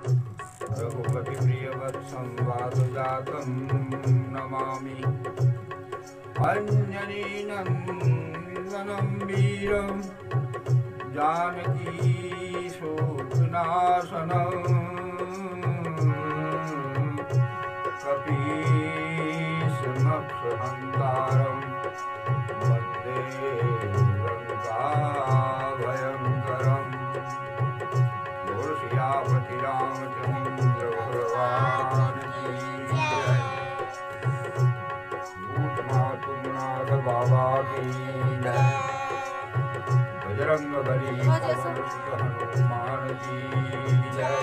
रघुपति प्रियवत्संवादजातं नमामि अंजनीनन्दनं वीरं जानकी शोकनाशनं कपीशमक्षहन्तारं वन्दे लङ्काभयङ्करम्। सियापति रामचंद्र भगवान की जय। भूतनाथ बाबा की जय। बजरंगबली पवन सुत हनुमान की जय।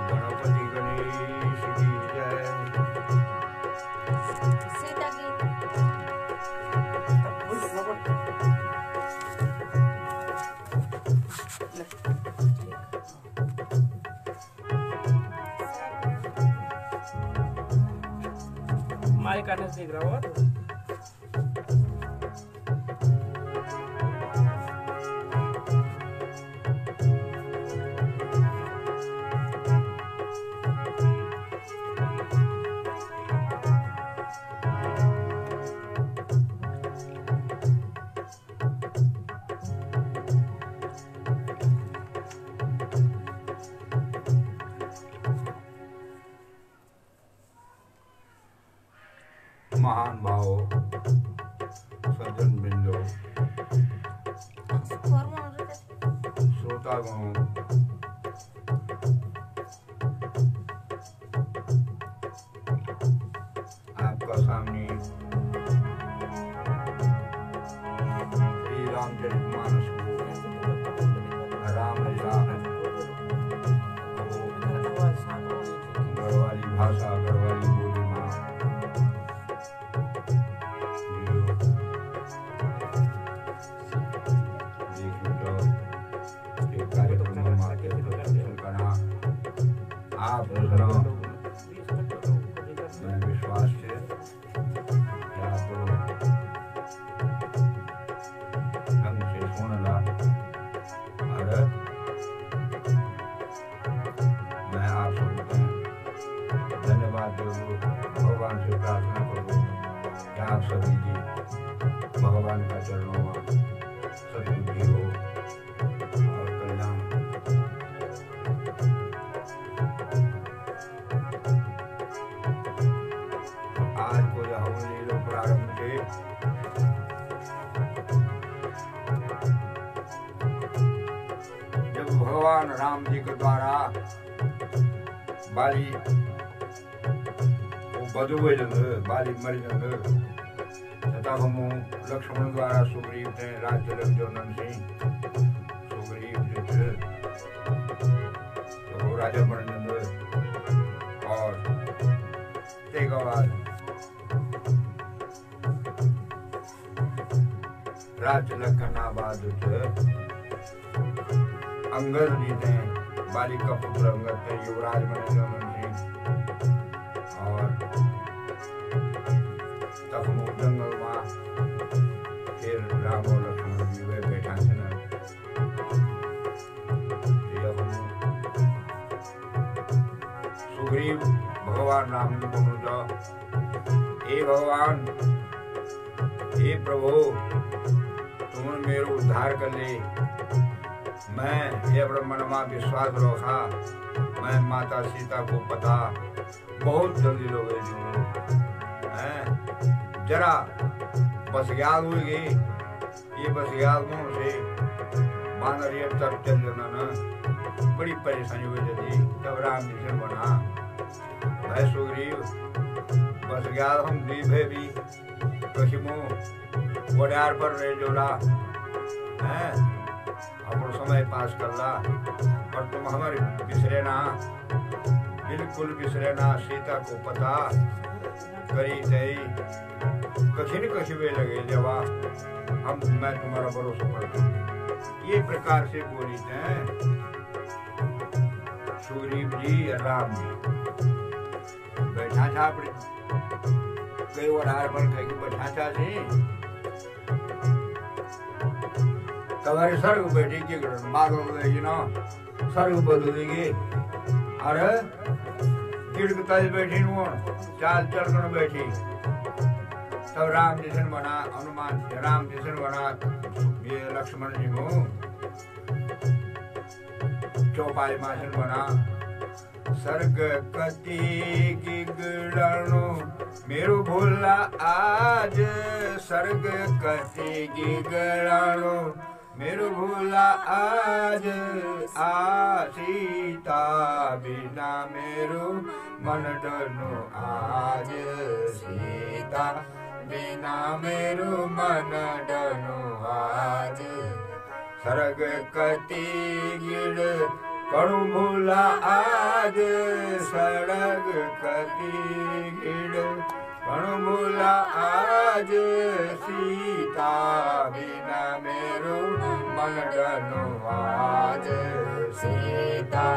गणपति गणेश की जय। माइक काटने से देख रहा होगा। महान भाव सज्जन बिंदु श्रोतागणों, आपका सामने श्री रामचरितमानस को रामलीला गढ़वाली भाषा गढ़वाली बोली में आप विश्वास है आप ढंग से सुनला और मैं आप सबको धन्यवाद दूँ। भगवान से प्रार्थना करूँ कि आप सभी की भगवान का चरणों में सद्बुद्धि हो और कल्याण। आज को यह लीलो प्रारंभ थे जब भगवान राम जी के द्वारा बाली बधु बाली मरी तथा हम लक्ष्मण द्वारा सुग्रीव ने राज्य जनन सिंह सुग्रीव तो राजा बन और राज्य लखनाबाद अंगद जी ने बाली का पुत्र अंगद ने युवराज बने जनन सिंह और तब जंगल में फिर राम और लक्ष्मण जी वे बैठा सुग्रीव भगवान राम जी को बोलो, हे भगवान, हे प्रभु, तुमने मेरे उद्धार कर ले। मैं ये ब्रह्मण में विश्वास रखा, मैं माता सीता को पता बहुत जल्दी लोग जरा बस याद हुई ये बस याद से बानर ये तब चल जाना ना बड़ी परेशानी हुई थी। तब राम जी से बना भाई सुग्रीव बस याद हम द्वीप है भी कशिमो वडार पर रह जोला है अपना समय पास कर ला और तुम हमारे बिसरे ना बिल्कुल बिसरे ना। सीता को पता करी तई कठिन कछुए लगे जवा हम मैं तुम्हारा भरोसा करता हूँ। ये प्रकार से बोली थे सुग्रीव जी राम जी बैठा था कई वहार पर कहीं बैठा था તમારી સર્ગ બેઠી કે માગો ગઈ ના સર્ગ બદલી अरे गिड़गता बैठी चाल चलकर बैठी तब राम जैसन बना हनुमान राम जैसन बना ये लक्ष्मण जी को चौपाई मासन बना सर्ग कति गिगड़नो मेरो भोला आज सर्ग कति गिगड़नो मेरो भोला आज सीता बिना मेरो मन डरनो आज सीता बिना मेरो मन डरनो आज सर्ग कति गिड़ करू भोला आज सर्ग कति गिड़ करू भोला आज सीता बिना मेरो मन डरनो आज सीता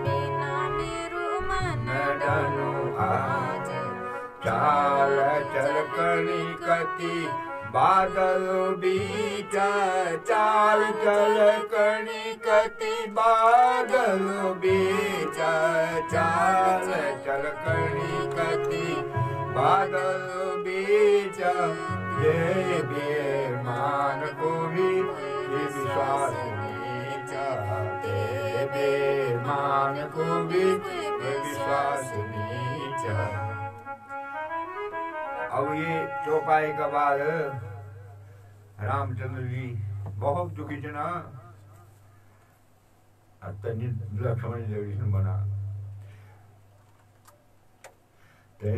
बिना मेरो मन डरनो आज चाल चलकनी कति बादल बीच चाल चलकनी कति बादल बीच चाल चलकनी कति बादल बीच ये बेमान को भी विश्वास नीचा बेमान को भी विश्वास नीचा। अब ये चौपाई के बाद रामचंद्र जी बहुत दुखी थे ना लक्ष्मण जी बना ते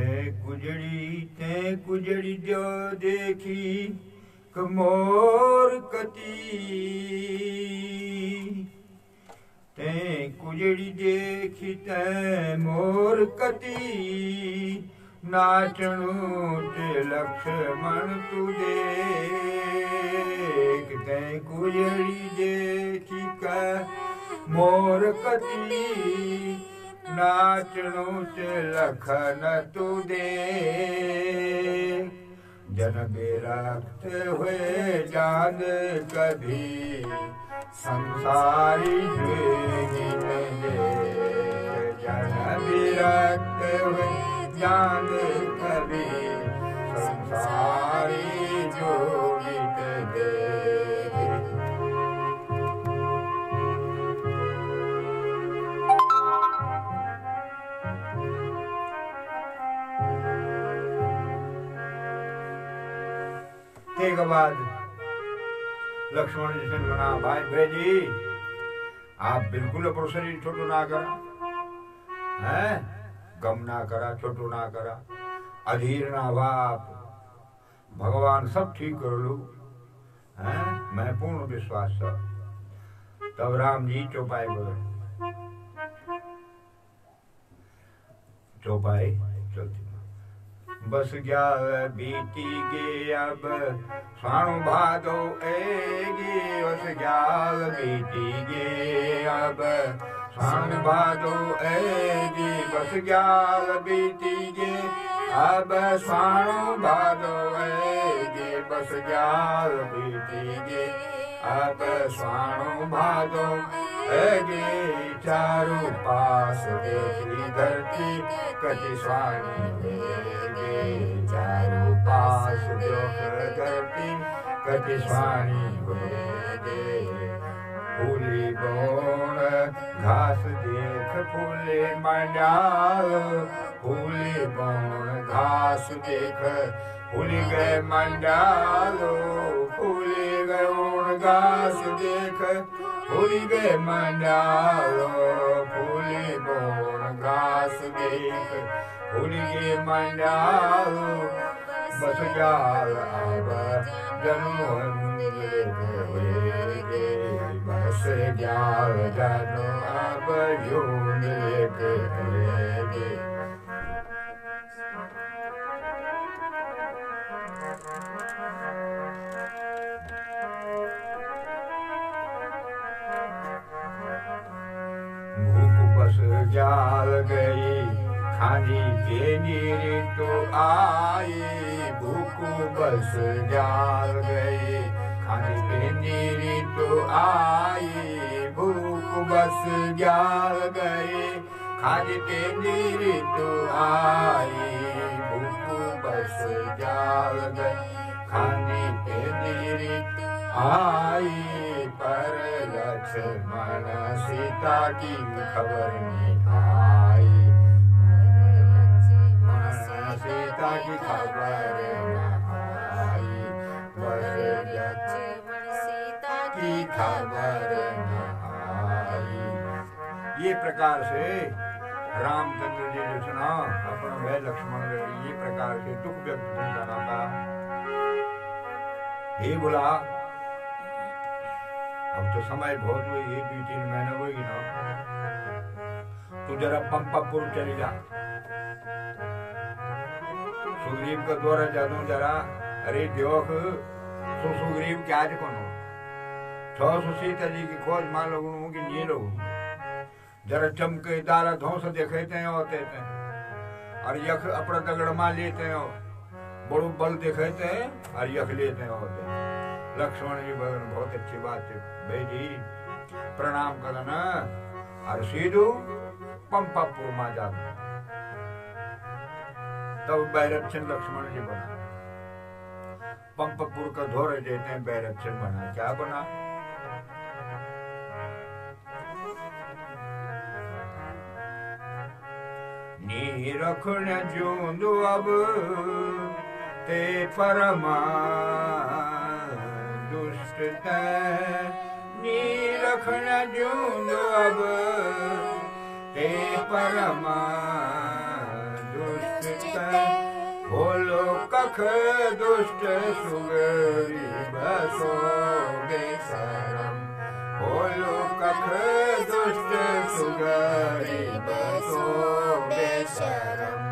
कुजड़ी जो देखी मोर कती ते कुजड़ी देखी ते मोर कती नाचणु ते लक्ष्मण तू देख ते कुजड़ी देखी का मोर कती नाचणु ते लखन तू देख जन बेरक्त हुए जान कभी संसारी जन बेरक्त हुए जान कभी संसारी जोगित दे। के बाद लक्ष्मण जी से बना भाई जी आप बिल्कुल अपना शरीर छोटो ना करा है गम ना करा छोटो ना करा अधीर ना हुआ आप भगवान सब ठीक कर लो है मैं पूर्ण विश्वास था। तब राम जी चौपाई बोले चौपाई चलती बस गया बीती गे अब साणु भादो एगी बस गया बीती गे अब साणु भादो एगी बस गया बीती गे अब साणु भादो एगी बस गया बीती गे अब साणु भादो एगी चारू पास देखी धरती कति स्वाणी चारू पास देख धरती कति स्वाणी फूली बोन घास देख फूले मंडाल फूली बोन घास देख फूली गए मंडालो फूली गए घास देख फूली गए मंडालो फूली बोन घास देख फूली गए मंडालो बस जाल अब जनो बस जाल जनो अब यूं लेके भूख बस जाल गई खानी पेनी तो आई भूख बस जाल गई खानी पेनी तो आई भूख बस जाल गए खाते ऋतु आई भूख बस जाल गए खाते ऋतु आई पर लक्ष्मण सीता की खबर नहीं आई लक्ष्मण सीता की खबर न आई लक्ष्मण सीता की खबर न आई। ये प्रकार से रामचंद्र जी जो सुना अपना वह लक्ष्मण ये प्रकार से दुख व्यक्त करना था। हे बोला अब तो समय बहुत हुई है 2-3 महीने होगी ना तू जरा पंपापुर चली जा सुग्रीव का द्वारा जादू जरा अरे देख सो सुग्रीव क्या आज कौन हो सीता जी की खोज मान लोगों की नी लोग जरा चमके दारा धौस देखे होते थे और यख अपना दगड़ मार लेते हो बड़ो बल दिखाते हैं और यख लेते होते लक्ष्मण जी बगन बहुत अच्छी बात है बेटी प्रणाम करना और सीधू पंपापुर मा जाना तब बैरक्षण लक्ष्मण जी बना पंपापुर का धोर देते हैं बैरक्षण बना क्या बना नीरखण जूंदु अब ते परमा दुष्ट नीरखण जूंदु अब ते परमा दुष्ट बोलो कख दुष्ट सुगरी बसो बेशरम बोलो कख दुष्ट सुगरी बसो बेशरम।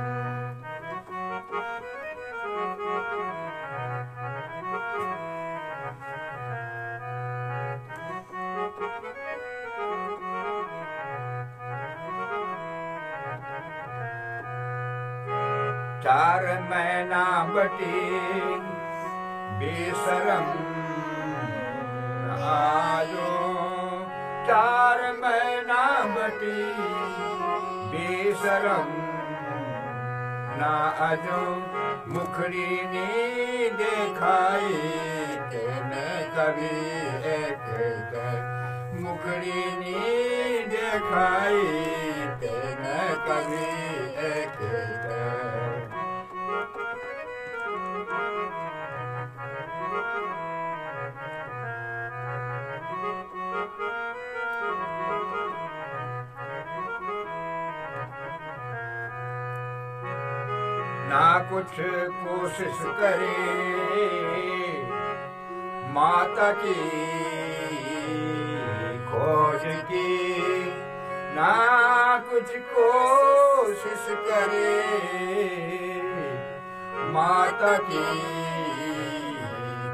चार महीना बटी बेशरम आयो 4 महीना बटी बेशरम ना अजो मुखड़ी नी देखाई तेने कभी एक मुखड़ी नी देखाई तेने कभी एक ना कुछ कोशिश करे माता की खोज की ना कुछ कोशिश करे माता की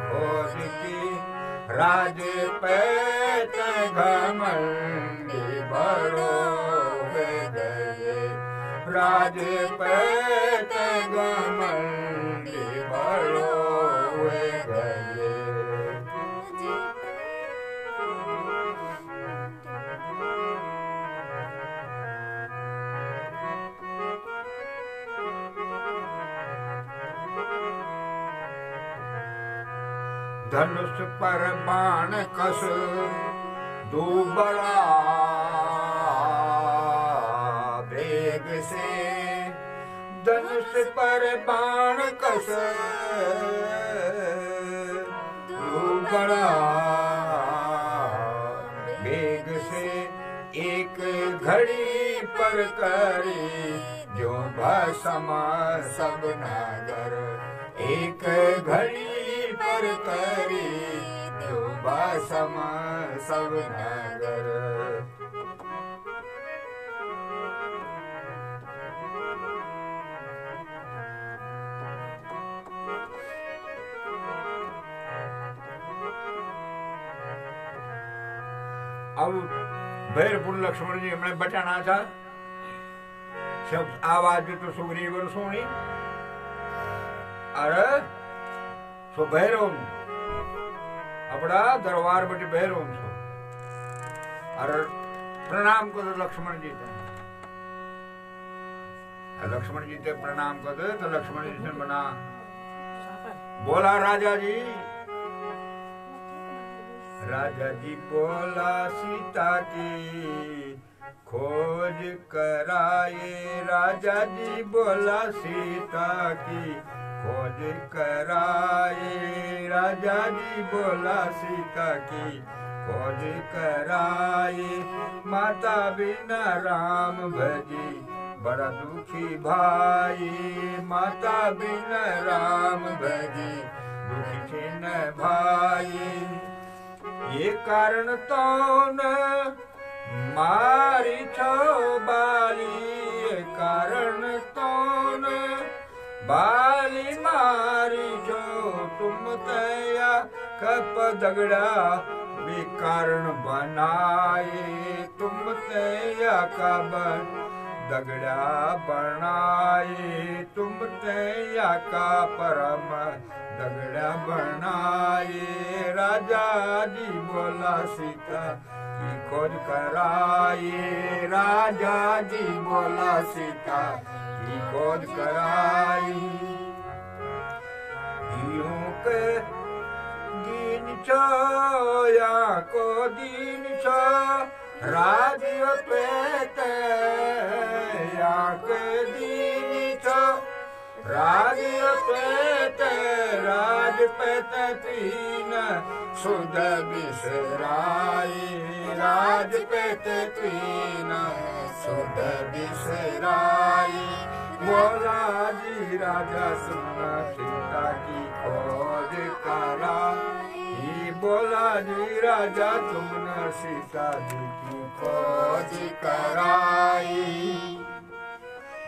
खोज की राज पैत घमंड बड़ो गए राज पैत घमंड बड़ो गए धनुष पर बाण कस दो बड़ा वेग से धनुष पर बाण कस दो बड़ा वेग से एक घड़ी पर करी जो भस्म सब नागर एक घड़ी पर करी जो भस्म सब नागर अब भैरपुर लक्ष्मण जी हमने बचाना था सब आवाज तो सुग्रीव सुनी अरे सो भैरव अपना दरबार बटे भैरव और प्रणाम को तो लक्ष्मण जी थे, लक्ष्मण जी थे प्रणाम को दे तो लक्ष्मण जी से बना बोला राजा जी, राजा जी बोला सीता की खोज कराए, राजा जी बोला सीता की खोज कराए, राजा जी बोला सीता की खोज कराए, माता बिना राम भजी बड़ा दुखी भाई, माता बिना राम भजी दुखी थे न भाई, ये कारण तो न मारी छो बाली, ये कारण तो न बाली मारी छो, तुम तया कप दगड़ा वे कारण बनाए, तुम तया कब दगड़ा बनाए, तुम तया का परम दगड़ा बनाए, राजा जी बोला सीता की खोज कराए, राजा जी बोला सीता की खोज कराई, यूं के दीन छो या को दीन छो राज्य पेते, या के दीन छो राज्य पेते, राज पेते तीन सुध बिसराई, राज पेते तीन सुध बिसराई, बोला जी राजा सुना सीता की खोज कराई, बोला जी राजा तुमने सीता जी की खोज कराई।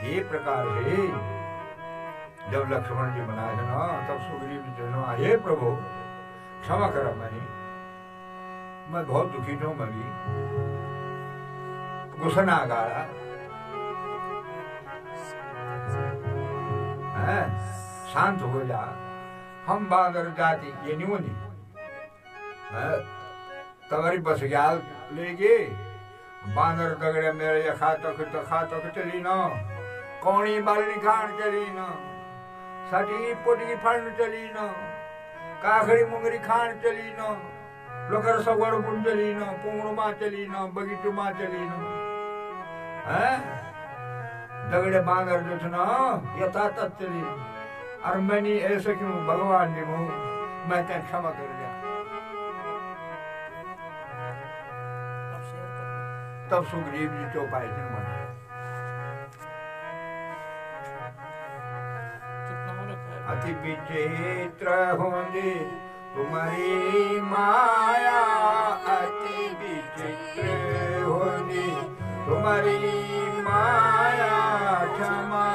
ये प्रकार है जब लक्ष्मण जी बनाए थे ना तब सुग्रीव जी ने हे प्रभु क्षमा करा, मैं बहुत दुखी हूँ, मैं भी गुस्सा गाड़ा है, शांत हो जा, हम बांदर जाति ये नहीं होनी तवरी बस ग्याल लेगे बांदर दगड़े मेरे ये खातो के चली ना, कौनी बालनी खान चली ना, सटी पुटकी फड़न चली ना, काखड़ी मुंगरी खान चली ना, लोकर सगड़ पुन चली ना, पुंगड़ मां चली ना, बगीचू मां चली ना, हैं दगड़े बांदर जो ना यथा तत् चली, और मैंने ऐसे क्यों भगवान जी हूँ, मैं तें क्षमा कर दिया। तब सुग्रीव जी चौपाई से मना अति विचित्र होंगे तुम्हारी माया, अति विचित्र होंगी तुम्हारी माया, क्षमा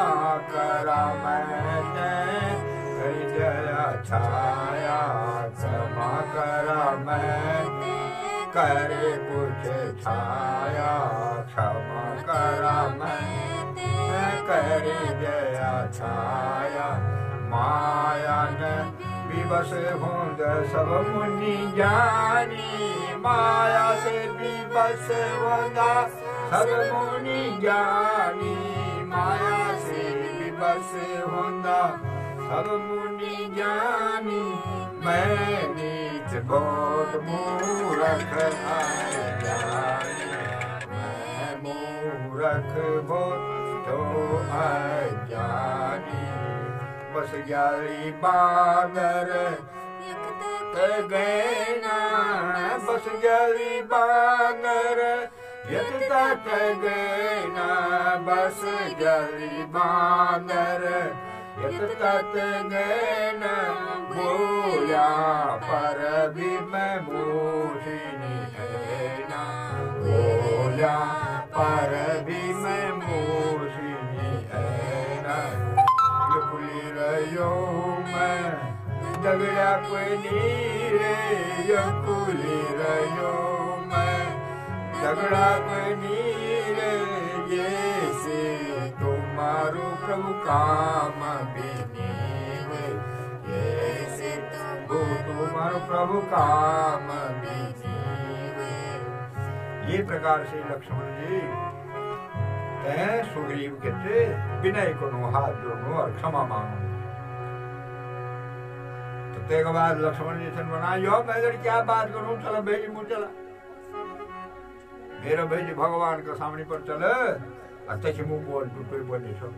करा मैं कर जया छाया, क्षमा करा मैं करे कुछ छाया, क्षमा करा मैं करे जया छाया, माया ने विवश होंद सब मुनि ज्ञानी, माया से विवश होंदा सब मुनि ज्ञानी, माया से विवश होंदा सब मुनि ज्ञानी, मैं नीच बहुत मूर्ख अज्ञानी, मैं मूर्ख बहुत तो अज्ञानी, बस ग्याली बांदर गए ना, बस ग्याली बांदर यत गए ना, बस ग्याली बांदर यत गए ना, बोया पर भी मैं मोहिनी है ना, बोया पर भी मैं मोहिनी है ना, खुली रहो मैं दगड़ा कोई नीरे, खुली रहो मैं दगड़ा कोई नीरे, ये से तुम्हारो प्रभु काम बिनीवे, ये से तुम्हारो प्रभु काम बिनीवे, ये प्रकार से लक्ष्मण जी तय सुग्रीव कहते विनय को हाथ जोड़ो और क्षमा मांगो। तो ते के बाद लक्ष्मण जी से बना यो मैं क्या बात करूं, चलो भेजी मुँह चला मेरा भेजी भगवान का सामने पर चले अच्छे मुंह बोल टूटे बोले सो।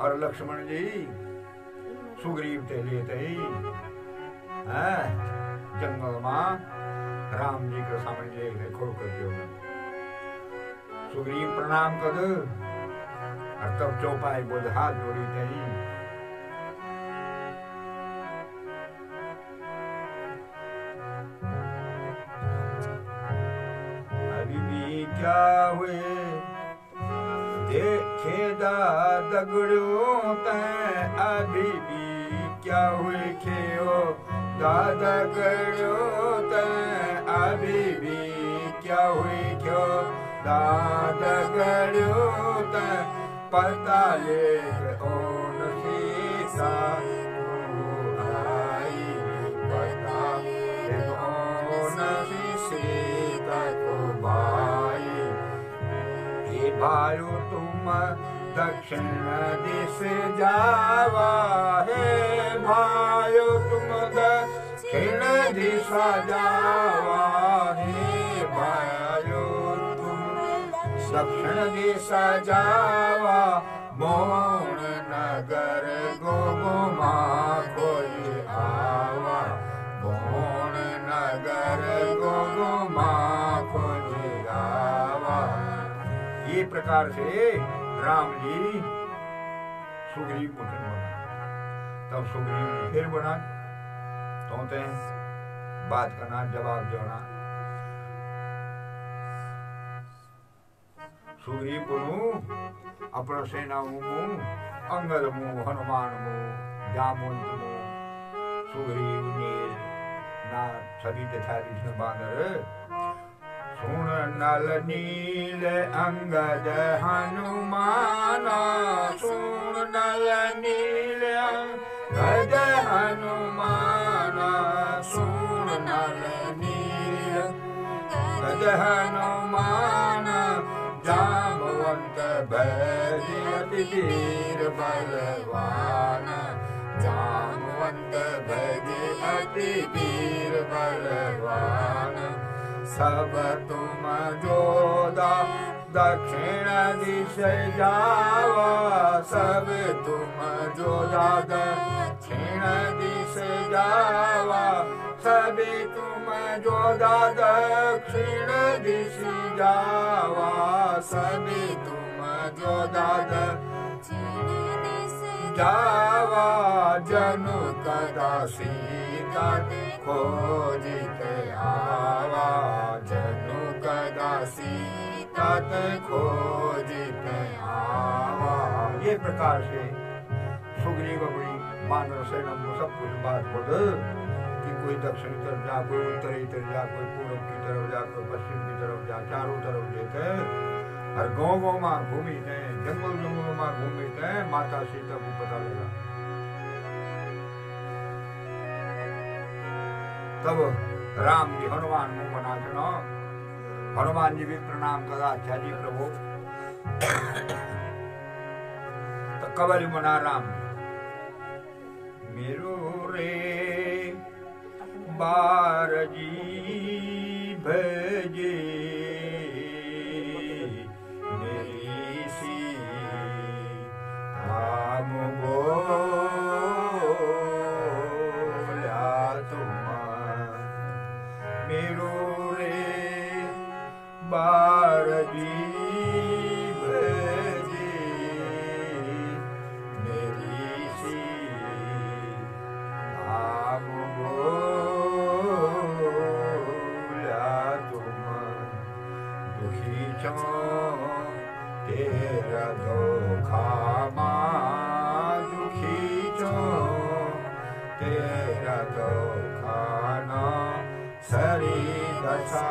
और लक्ष्मण जी सुग्रीव ते लिए थे जंगल में राम जी के सामने ले खोल कर दियो। सुग्रीव प्रणाम कर और तब चौपाई बोल हाथ जोड़ी थे। अभी भी क्या हुए देखे दगड़ो तैं, अभी भी क्या हुए खेओ दादा गड़ो तैं, अभी भी क्या हुई क्यों दादा गड़ो तैं, पता लेख ओन सीता आई, पता लेख ओन सीता को भाई। हे भाइयों तुम दक्षिण दिश जावा, हे भाइयों तुम दक्षिण दिशा जावा, हे भाइयों तुम दक्षिण दिशा जावा, मोहन नगर गोगुमा खोज आवा, मोहन नगर गोगुमा खोज आवा। ये प्रकार से राम जी सुग्रीव पुत्र बना। तब सुग्रीव ने फिर बना तो बात करना जवाब देना। सुग्रीव बोलू अपना सेना मुंह अंगद मुंह हनुमान मुंह जामुंत मुंह सुग्रीव नील ना सभी तथा विष्णु बांदर सुन नल नील अंगद हनुमाना, सुन नल नील अंगद हनुमाना, सुन नल नील अंगद हनुमाना, जामवंत भय अति वीर बलवाना, जामवंत भय अति वीर बलवाना। सब तुम जोधा दक्षिण दिश जावा, सब तुम जोधा दक्षिण दिश जावा, सभी तुम जोधा दक्षिण दिश जावा, सभी तुम जोधा दक्षिण दिश जावा। जनु कदा सीता खोजित आवा, जनु कदा सीता खोजित आवा। ये प्रकार से सुग्रीव अपनी मानव सेना को सब कुछ बात बोल कि कोई दक्षिण की तरफ जा, कोई उत्तरी तरफ जा, कोई पूर्व की तरफ जा, कोई पश्चिम की तरफ जा, चारों तरफ देखे और गाँव में घूमी थे, जंगल में घूमी थे, माता सीता को पता लगा। तब राम जी हनुमान मुंह बना चुना, हनुमान जी भी प्रणाम करा, अच्छा जी प्रभु। तो कबल मना राम मेरो रे बार जी भेजे मेरी सी हम मेरो रे बार जी भेजी मेरी सी नाम बोला तुम दुखी छो तेरा धोखा मां दुखी छो तेरा धोखा ना सरी दशा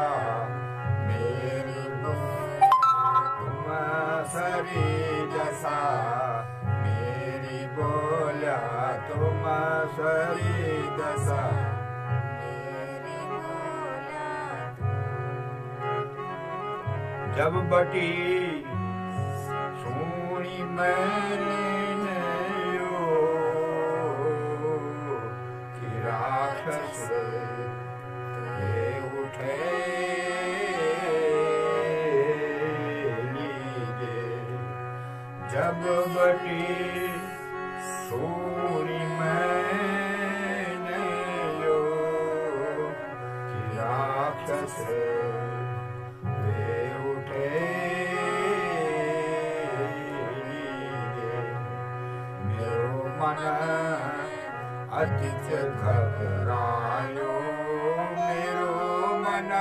मेरी तुम सरी दशा मेरी बोला तुम सरी दशा मेरी बोला जब बटी सोनी मैंने यो कि राक्षस ये उठे लीजे जब बटी सोनी मैंने यो कि राक्षस अतिच घबरायो मेरो मन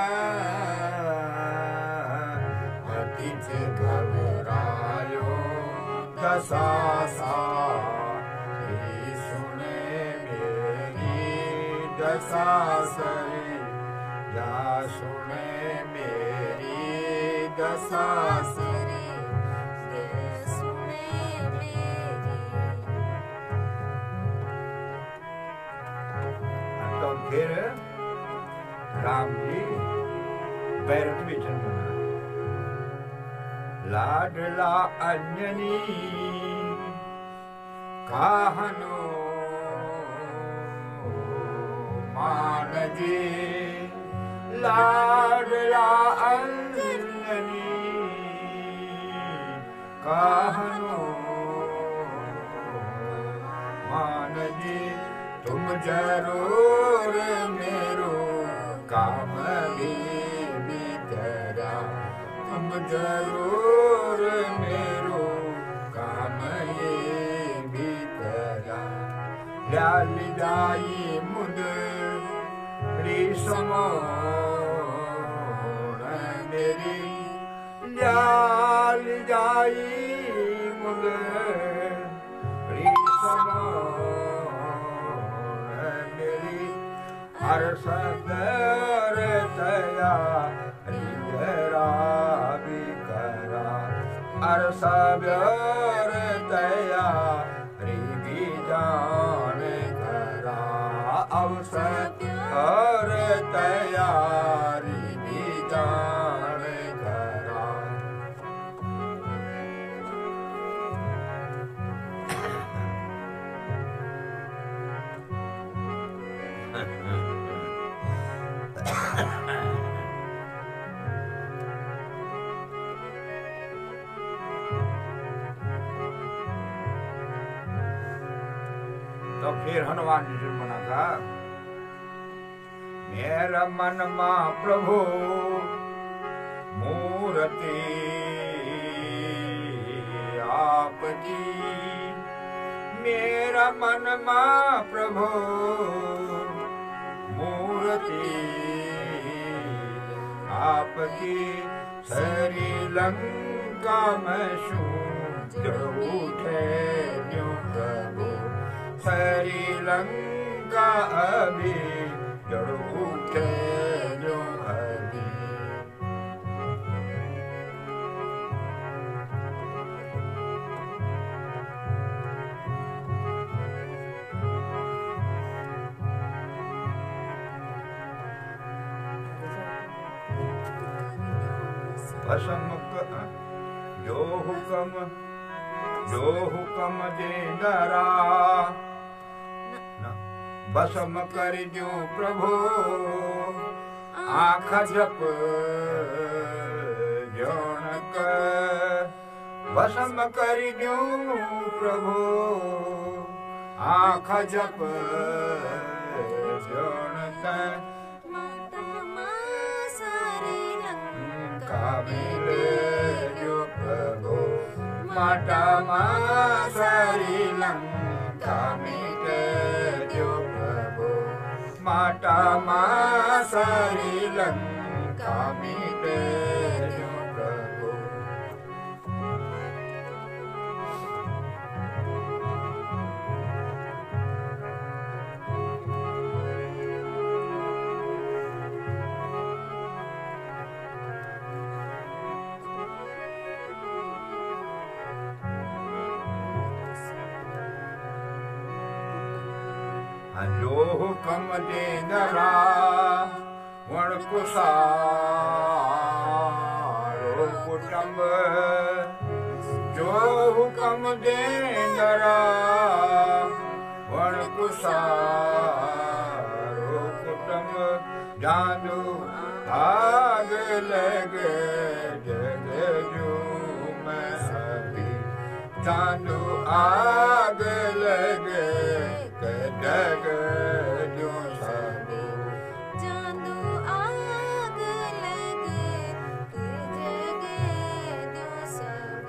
अतिच घबरायो दशा सारी सुने मेरी दशा सरी या सुने मेरी दशा सरी फिर राम जी बैरक में चल बना लाडला अंजनी कहनो मान जी लाडला अंजनी कहनो मान जी तुम जरूर मेरो काम भी करा तुम जरूर मेरो काम ये भी करा लाल जाई मुद समोण मेरी लाल जाई मुद हर सदर तया रिजरा भी करा हर सदर तया रिगी जान करा अवसर तया रिगी जान करा तो फिर हनुमान जी से मना था मेरा मन मां प्रभु मूर्ति आपकी मेरा मन मां प्रभु मूर्ति आपकी श्रीलंका में शूद्र उठे न्यू प्रभु श्रीलंका अभी जड़ उठे न्यू अभी जो हुक्म दे नरा भस्म कर जो प्रभु आँख जप जौनक भस्म कर जो प्रभु आँख जप जौनक जो प्रभु माता मां श्रीलंका मिटे जो प्रभु माता मां श्रीलंका मिटे जो प्रभु जो हुक्म दे नरा वण कुसारो देंदरा वण कुसारो कुटुंब जानो आग लगे जग जो मैं अभी जानो आग लगे जग जो सब जानो आग लगे जग जो सब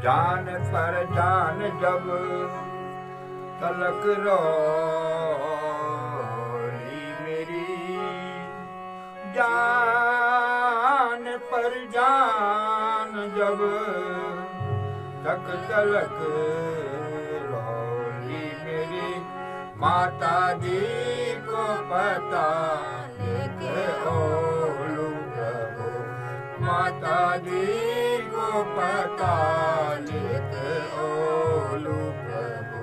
जान पर जान जब तलक रोली मेरी जान पर जान जब तक तलक रोली मेरी माता जी को पता लेके ओलू प्रभु माता जी को पता लेके ओलू प्रभु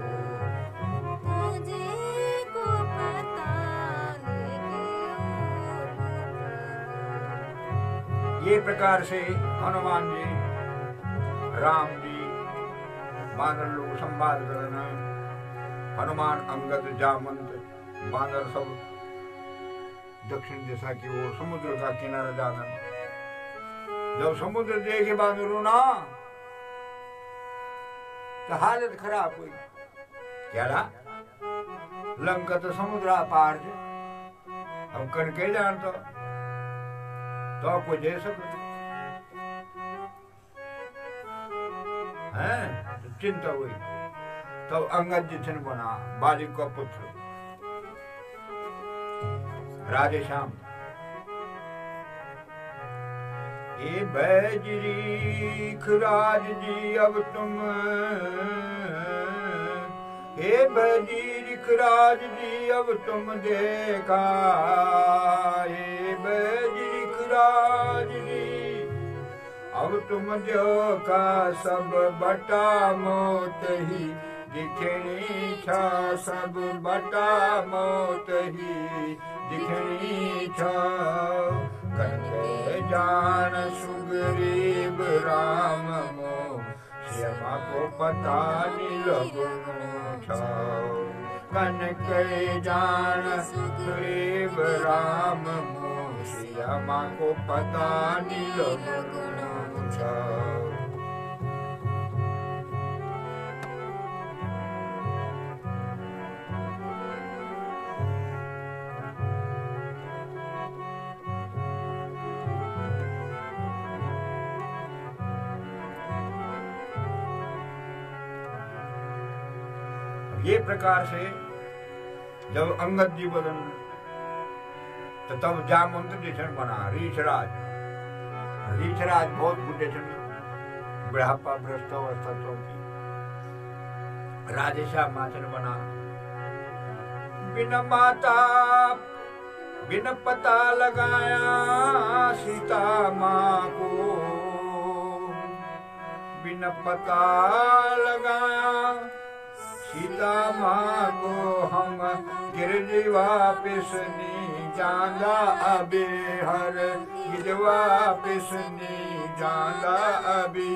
मुझे को पता लेके ये प्रकार से हनुमान जी राम जी बानर लोग संवाद करना हनुमान अंगद जामंत बानर सब दक्षिण दिशा की ओर समुद्र का किनारा जाना जब समुद्र देखे बानरों ना तो हालत खराब हुई क्या रहा लंका तो समुद्र पार है हम कन के जानता तो आपको दे सकते हैं तो चिंता हुई तब अंगद जी थे बना बाली का पुत्र राधे श्याम ए बैजरीख राज जी अब तुम ए बैजरीख राज जी अब तुम देखा ए बैजरीख राज जी अब तुम जो का सब बटा मोत ही दिखनी छा सब बटा मोत ही दिखनी छा कनके जान सुग्रीव राम मोह श्यामा को पता लगनो छाओ कनके जान सुग्रीव राम मोह श्यामा को पता लगनो छाओ ये प्रकार से जब अंगद जी बदन तो तब जामवंत जैसन बना रीछराज बहुत बुढ़े थे बुढ़ापा भ्रष्ट अवस्था चौकी राधेश्याम माचन बना बिना माता बिना पता लगाया सीता माँ को बिना पता लगाया सीता माँ को हम गिरजी वापिस नहीं जाना अभी हर गिर वापिस नहीं जाना अभी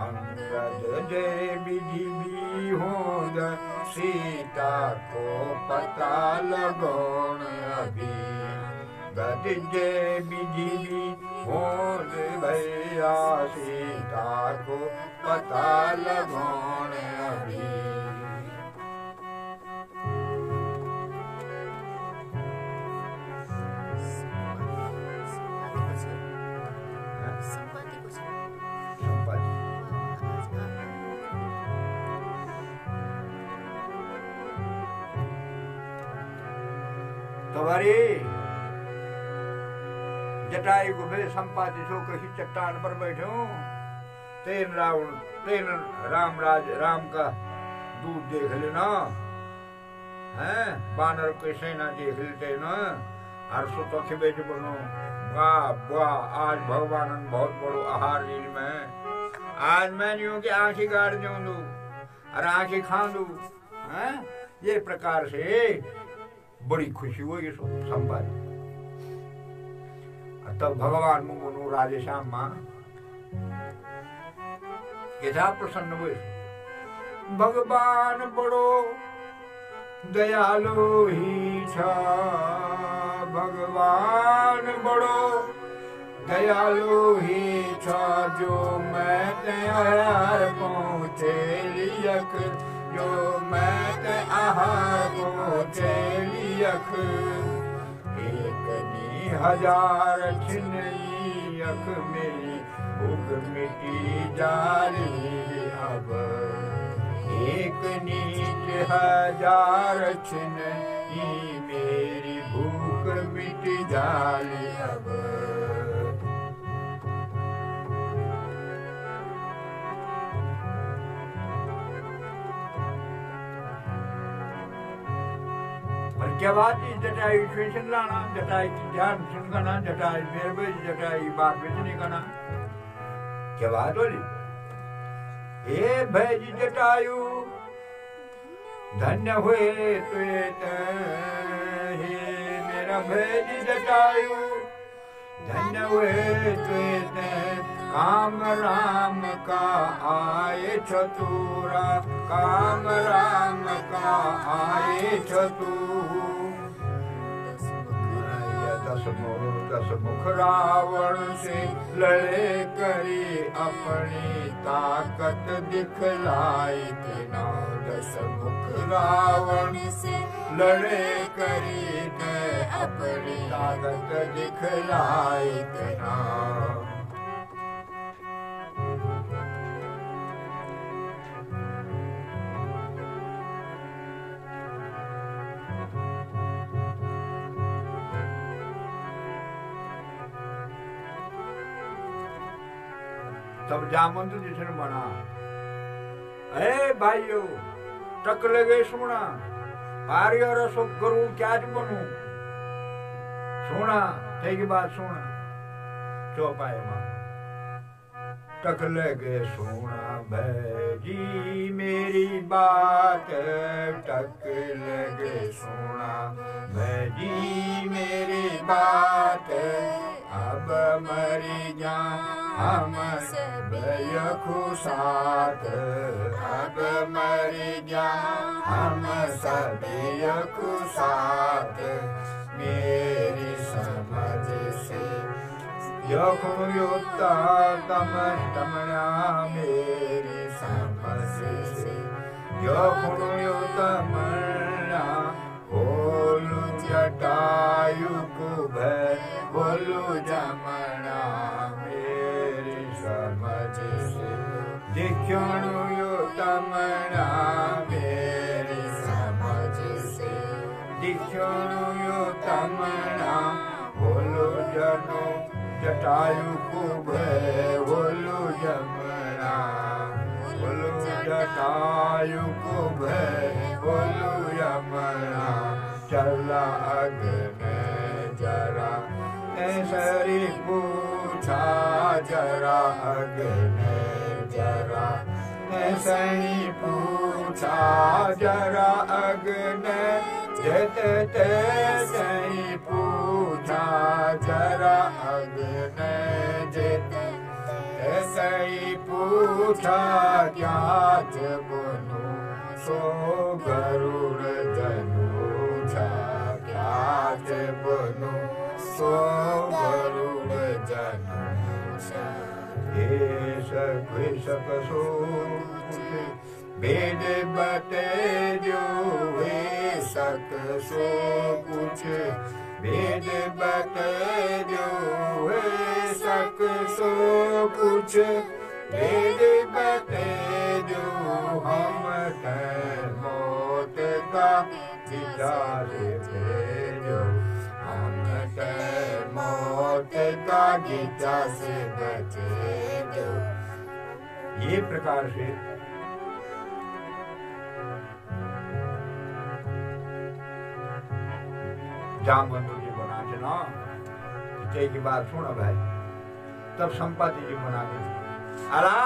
अंगद जय विधि भी होद सीता को पता लगौन अभी गद जय विधि भी होद भैया सीता को पता लगौन अभी तुम्हारी जटायु को मेरे संपादित हो कहीं चट्टान पर बैठे हूँ तेन राम का दूध देख लेना है बानर की सेना देख लेते ना और सुतो के बेच बोलो वाह वाह आज भगवान बहुत बड़ो आहार लील में आज मैं यूं की आंखें गाड़ दूं और आंखें खा दूं हैं ये प्रकार से बड़ी खुशी हुई संपादित तब भगवान मुंगुनु राधेश्याम मां यथा प्रसन्न हुए। भगवान बड़ो दयालु ही छा, भगवान बड़ो दयालु ही छा, जो मैं ते आहार पहुँचे लियक, जो मैं ते आहार पहुँचे लियक, एक नी हजार छिनई अख मेरी भूख मिटी जारी अब, एक नीच हजार छिनई मेरी भूख मिट जाली अब। और क्या बात है, जटाई स्टेशन लाना, जटाई की ध्यान सुनना, जटाई मेरे जटाई बात बेचने का ना, क्या बात बोली? हे भैज जटायु धन्य हुए तुए, हे मेरा भैज जटायु धन्य हुए तुए, काम राम का आए चतुरा, काम राम का आए चतु, दस मुख रावण से लड़े करी अपनी ताकत दिखलाई तेना, दस मुख रावण से लड़े करी अपनी ताकत दिखलाई तेना। तब जामवंत जिसने बना, अरे भाइयों टक लगे सुना, आर्य रसो करूं क्या बनू, सुना थे की बात सुना, चौपाए मां टक लगे सुना भैजी मेरी बात, टक लगे सुना भैजी मेरी बात, अब मरी जा हम सब यखु साथ, अब मरी जा हम सब यखु साथ, मेरी समझ से यखु युक्ता तमया, मेरी समझ से यखु युक्ता मना, बोलू जटायु कुभय बोलू जमना, मेरी समझ से दिख्यणु युतमना, मेरी समझ से दिख्यणु युतमना, बोलू जनो जटायु कुभय बोलू जमना, बोलू जटायु कुभय बोलू यमना, चला अग्नि जरा ऐसरी पूछा, जरा अग्नि जरा ऐसरी पूछा, जरा अग्नि जत तैसई पूछा, जरा अग्नि जत तैसई पूछा, क्या बनू सो गरुड़ जनुछा, क्या बनू सो गरुड़ जनुछा, सक सो वेद बते जो वे सक सो कुछ, वेद बते जो वे सक सो कुछ, वेद बते जो हम मौत का विचार जो हम मौत का गीता से बचे जो। ये प्रकार से जामवंत जी बना ना, विजय की बात सुनो भाई। तब संपाति जी बना के, अला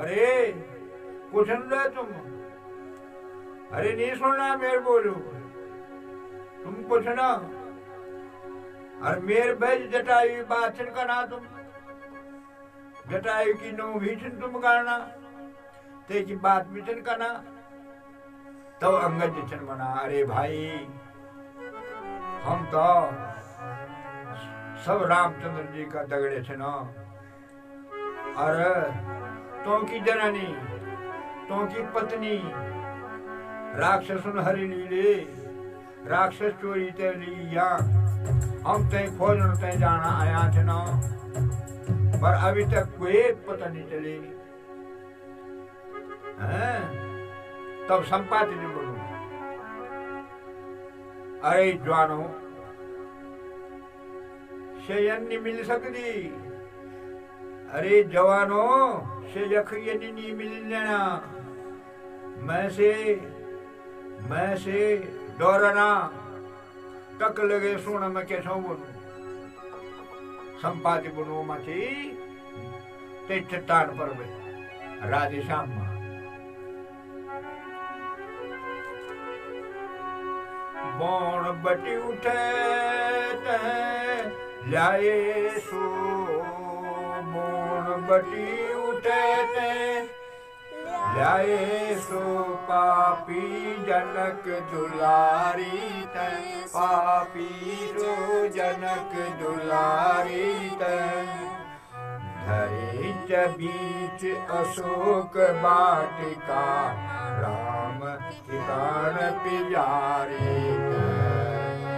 अरे कुछ नहीं तुम, अरे नहीं सुनना मेरे बोलू, तुम पूछना और मेर भेज जटायु बात छिड़कना तुम जटायु की नो भी तुम करना ते की बात भी छिड़कना तो अंगद जिछन बना अरे भाई हम तो सब रामचंद्र जी का दगड़े थे ना और तो की जननी तो की पत्नी राक्षसन हरि लीले राक्षस चोरी ते लिया हम ते खोजन ते जाना आया थे ना पर अभी तक कोई पता नहीं चली हैं तब संपाति ने बोलू अरे जवानो शयन नहीं मिल सकती अरे जवानो से यखिए नहीं मिल लेना मैं से डरना टक लगे सुन मैं कैसा बोलू संपाति बोलू मची ते चट्टान पर राधे श्याम बौण बटी उठे लाए सो बौण बटी उठे लाए सो पापी जनक दुलारी ते पापी सो जनक दुलारी ते धरे बीच अशोक वाटिका राम ठिकान प्यारे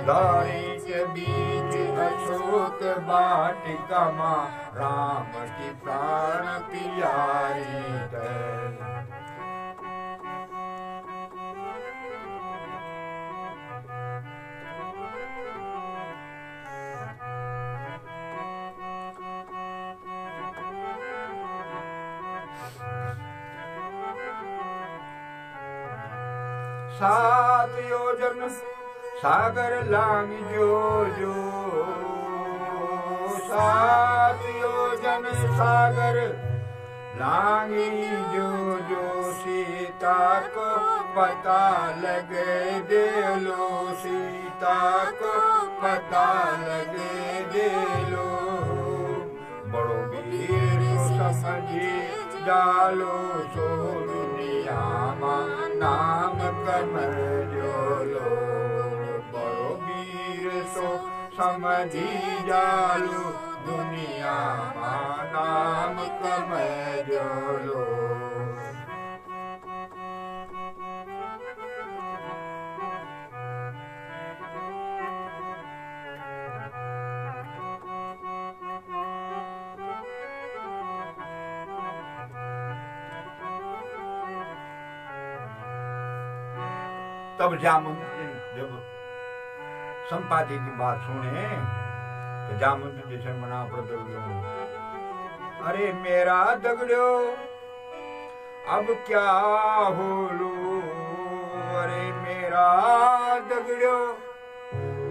धरे बीच अशोक वाटिका माँ राम की प्राण प्यारी सात योजन सागर लांग जो जो सात योजन सागर लांगी जो जो सीता को पता लगे दे लो सीता को पता लगे दे लो बड़ो वीर समझी डालो सो दुनिया मां नाम कमर जोलो बड़ो वीर सो समझी डालो दुनिया मां नाम कमर जोलो तब जामुन जब संपाति की बात सुने तो जामुन जैसे मना पड़ अरे मेरा दगड़ो अब क्या हो लो अरे मेरा दगड़ो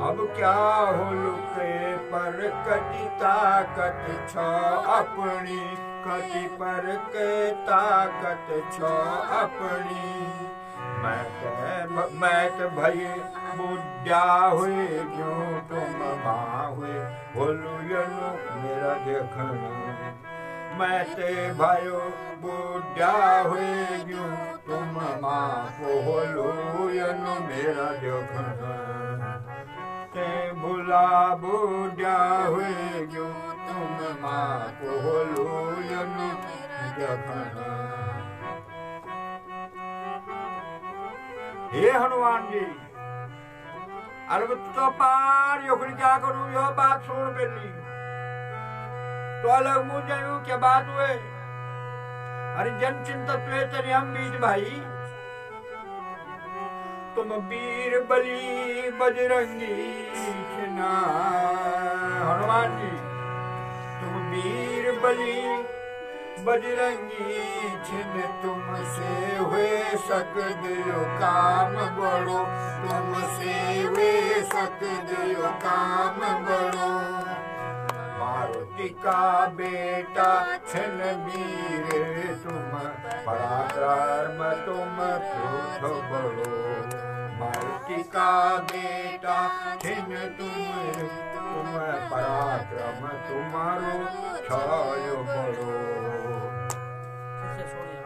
अब क्या हो लुके पर कटी ताकत छ अपनी कटी पर के ताकत छ अपनी मैं तो भई बुढ़ा हुए क्यों तुम माँ हुए बोलू यनु मेरा देखना मैं ते भाइयों बुढ़ा हुए क्यों तुम माँ को बोलू यनु मेरा देखना ते भुला बुढ़ा हुए क्यों तुम माँ को बोलू यनु देखना हे हनुमान जी अरे तो पार यो क्या करूं यो बात सुन पहली तो अलग मुझ जाऊं क्या बात हुए अरे जन चिंतित हुए तेरे हम बीच भाई तुम वीर बली बजरंगी छिना हनुमान जी तुम वीर बली बजरंगी छिन तुमसे हुए सकदियो काम बड़ो तुमसे हुए सकदियो काम बड़ो मारुति का बेटा छिन वीर तुम पराक्रम तुम क्रोध बड़ो मारुति का बेटा छिन तुम पराक्रम तुम्हारो छाय बड़ो। कैसे छोड़िए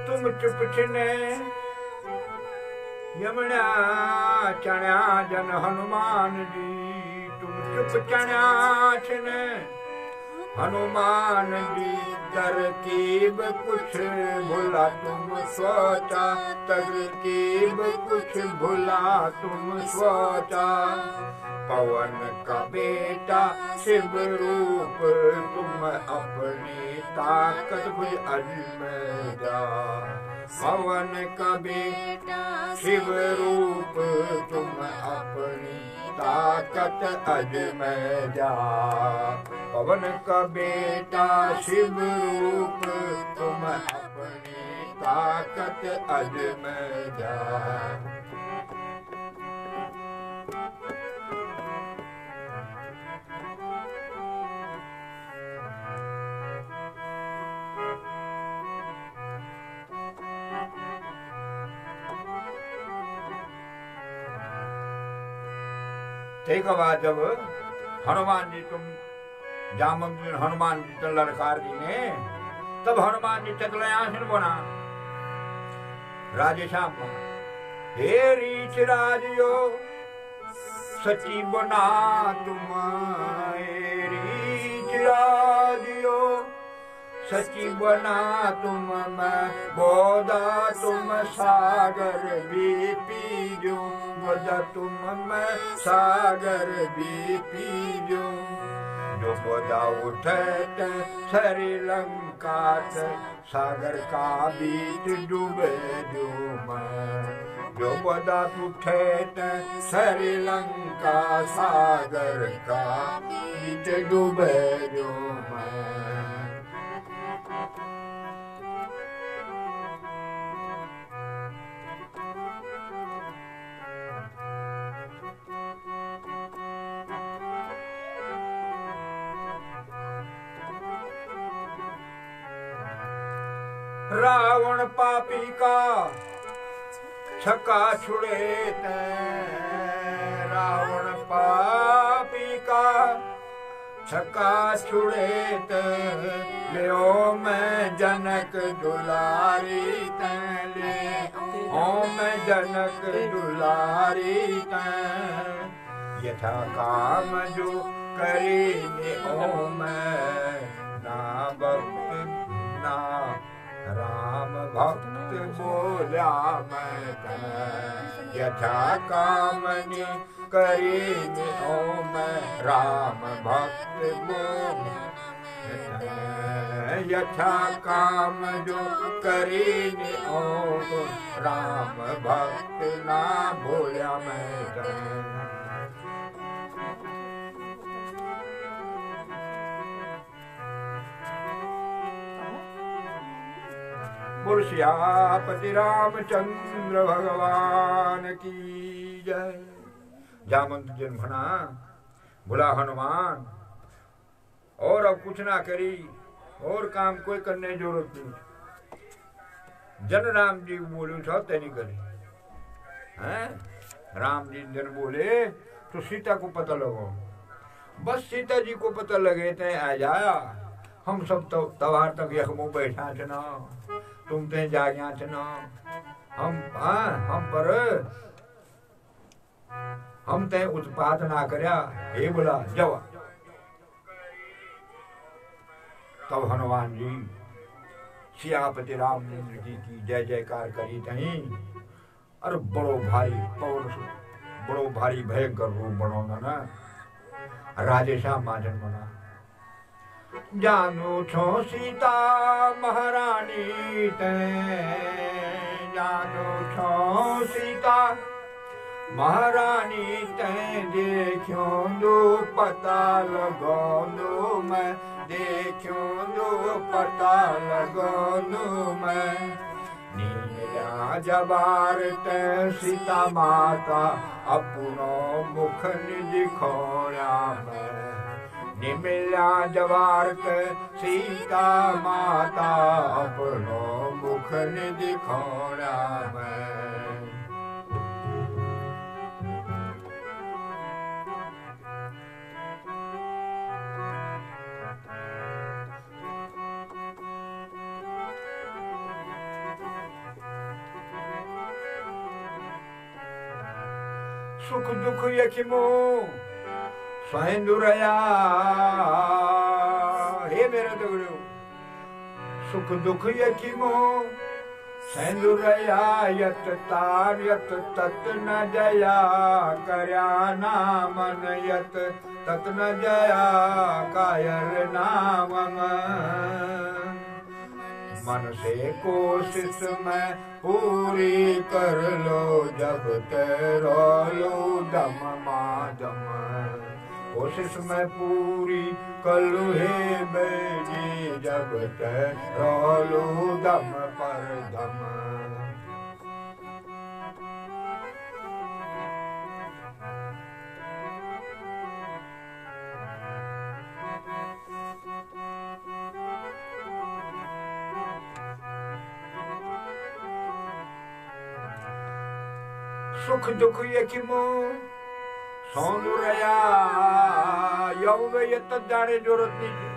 तुम चुप छिने यमुना चण्या जन हनुमान जी। तुम चुप चण्या छिने हनुमान जी। तरकीब कुछ भुला तुम सोचा, तरकीब कुछ भुला तुम सोचा। पवन का बेटा शिव रूप तुम अपनी ताकत कुछ अजमेरा। पवन का बेटा शिव रूप तुम अपनी ताकत अजमेरा। पवन का बेटा शिव रूप तुम अपनी ताकत अजमेरा। एक बार जब हनुमान जी तुम जामंत्री हनुमान जी तो ललकार दी ने, तब हनुमान जी चतुर्यासन बना राजे श्याम हे रीच राजियो सची बना तुम। रीच राजियो सची बना तुम। मैं बोधा तुम सागर भी पीजो। बोधा तुम मैं सागर भी पीजो। जो बोधा उठत श्रीलंका सागर का बीच डूबे जो मैं। जो बोधा उठत श्रीलंका सागर का बीच डूबे जो मैं। रावण पापी का छक्का छुड़े रावण पापी का छक्का छुड़े ले मैं जनक दुलारी ले मैं जनक दुलारी यथा काम जो करी ओ मैं ना भक्त ना राम भक्त बोला मैं। यथा कामनी करी ओ मैं राम भक्त बोला। यथा काम जो करी ओ राम भक्त ना भोला मैं। बोल सियापति रामचंद्र भगवान की जय। जामंत जन भना भुला हनुमान और अब कुछ ना करी और काम कोई करने की जरूरत नहीं। जन राम जी बोले था तेनी करी हैं। राम जी जन बोले तो सीता को पता लगो। बस सीता जी को पता लगे ते आ जाया। हम सब तो तवार तक यखमो बैठा थे ना, तुम ते जागिया थे ना। हम पर हम ते उत्पात ना करया। हे बोला जवा। तब हनुमान जी सियापति रामचंद्र जी की जय जयकार करी तही। अरे बड़ो भारी पौरुष बड़ो भारी भयंकर रूप बनोना ना। राजे श्याम महाजन बना। जानो छो सीता महारानी ते। जानो छो सीता महारानी ते। देखो दो पता लगो दो मैं। देखो दो पता लगो दो मैं। नील मिल्या जबारत सीता माता अपनो मुख निज खोया में निमिल्या जबारत सीता माता अपनो मुख निज खोया में सुख दुख यखिमो सहेंदुरया हे मेरे दगड़ो सुख दुख यखिमो सहेंदुरया यत तार यत तत न जया करया नामन यत तत न जया कायर नामन मन से कोशिश में पूरी कर लो जब तेरो लो दम मादम कोशिश में पूरी कर लो हे बेटी जब तेरो लो दम पर दम सुख दुख यखिमो सौंदर्या यौव यत जाने जरूरत नहीं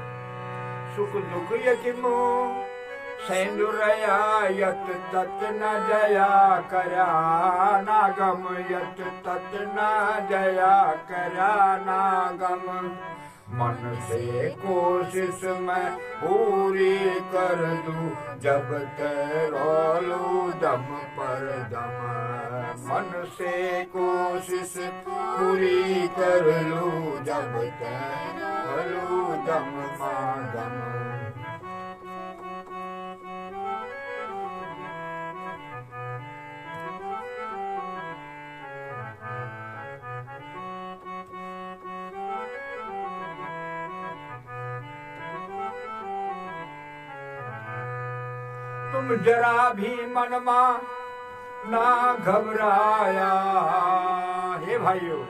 सुख दुख यखिमो सौंदर्या यत तत न जया करया नागम यत तत न जया करया नागम मन से कोशिश मैं पूरी कर दूं जब तेरो लूं दम पर दम मन से कोशिश पूरी कर लूं जब तेरो लूं दम पर दम तुम जरा भी मनमा ना घबराया हे भाइयों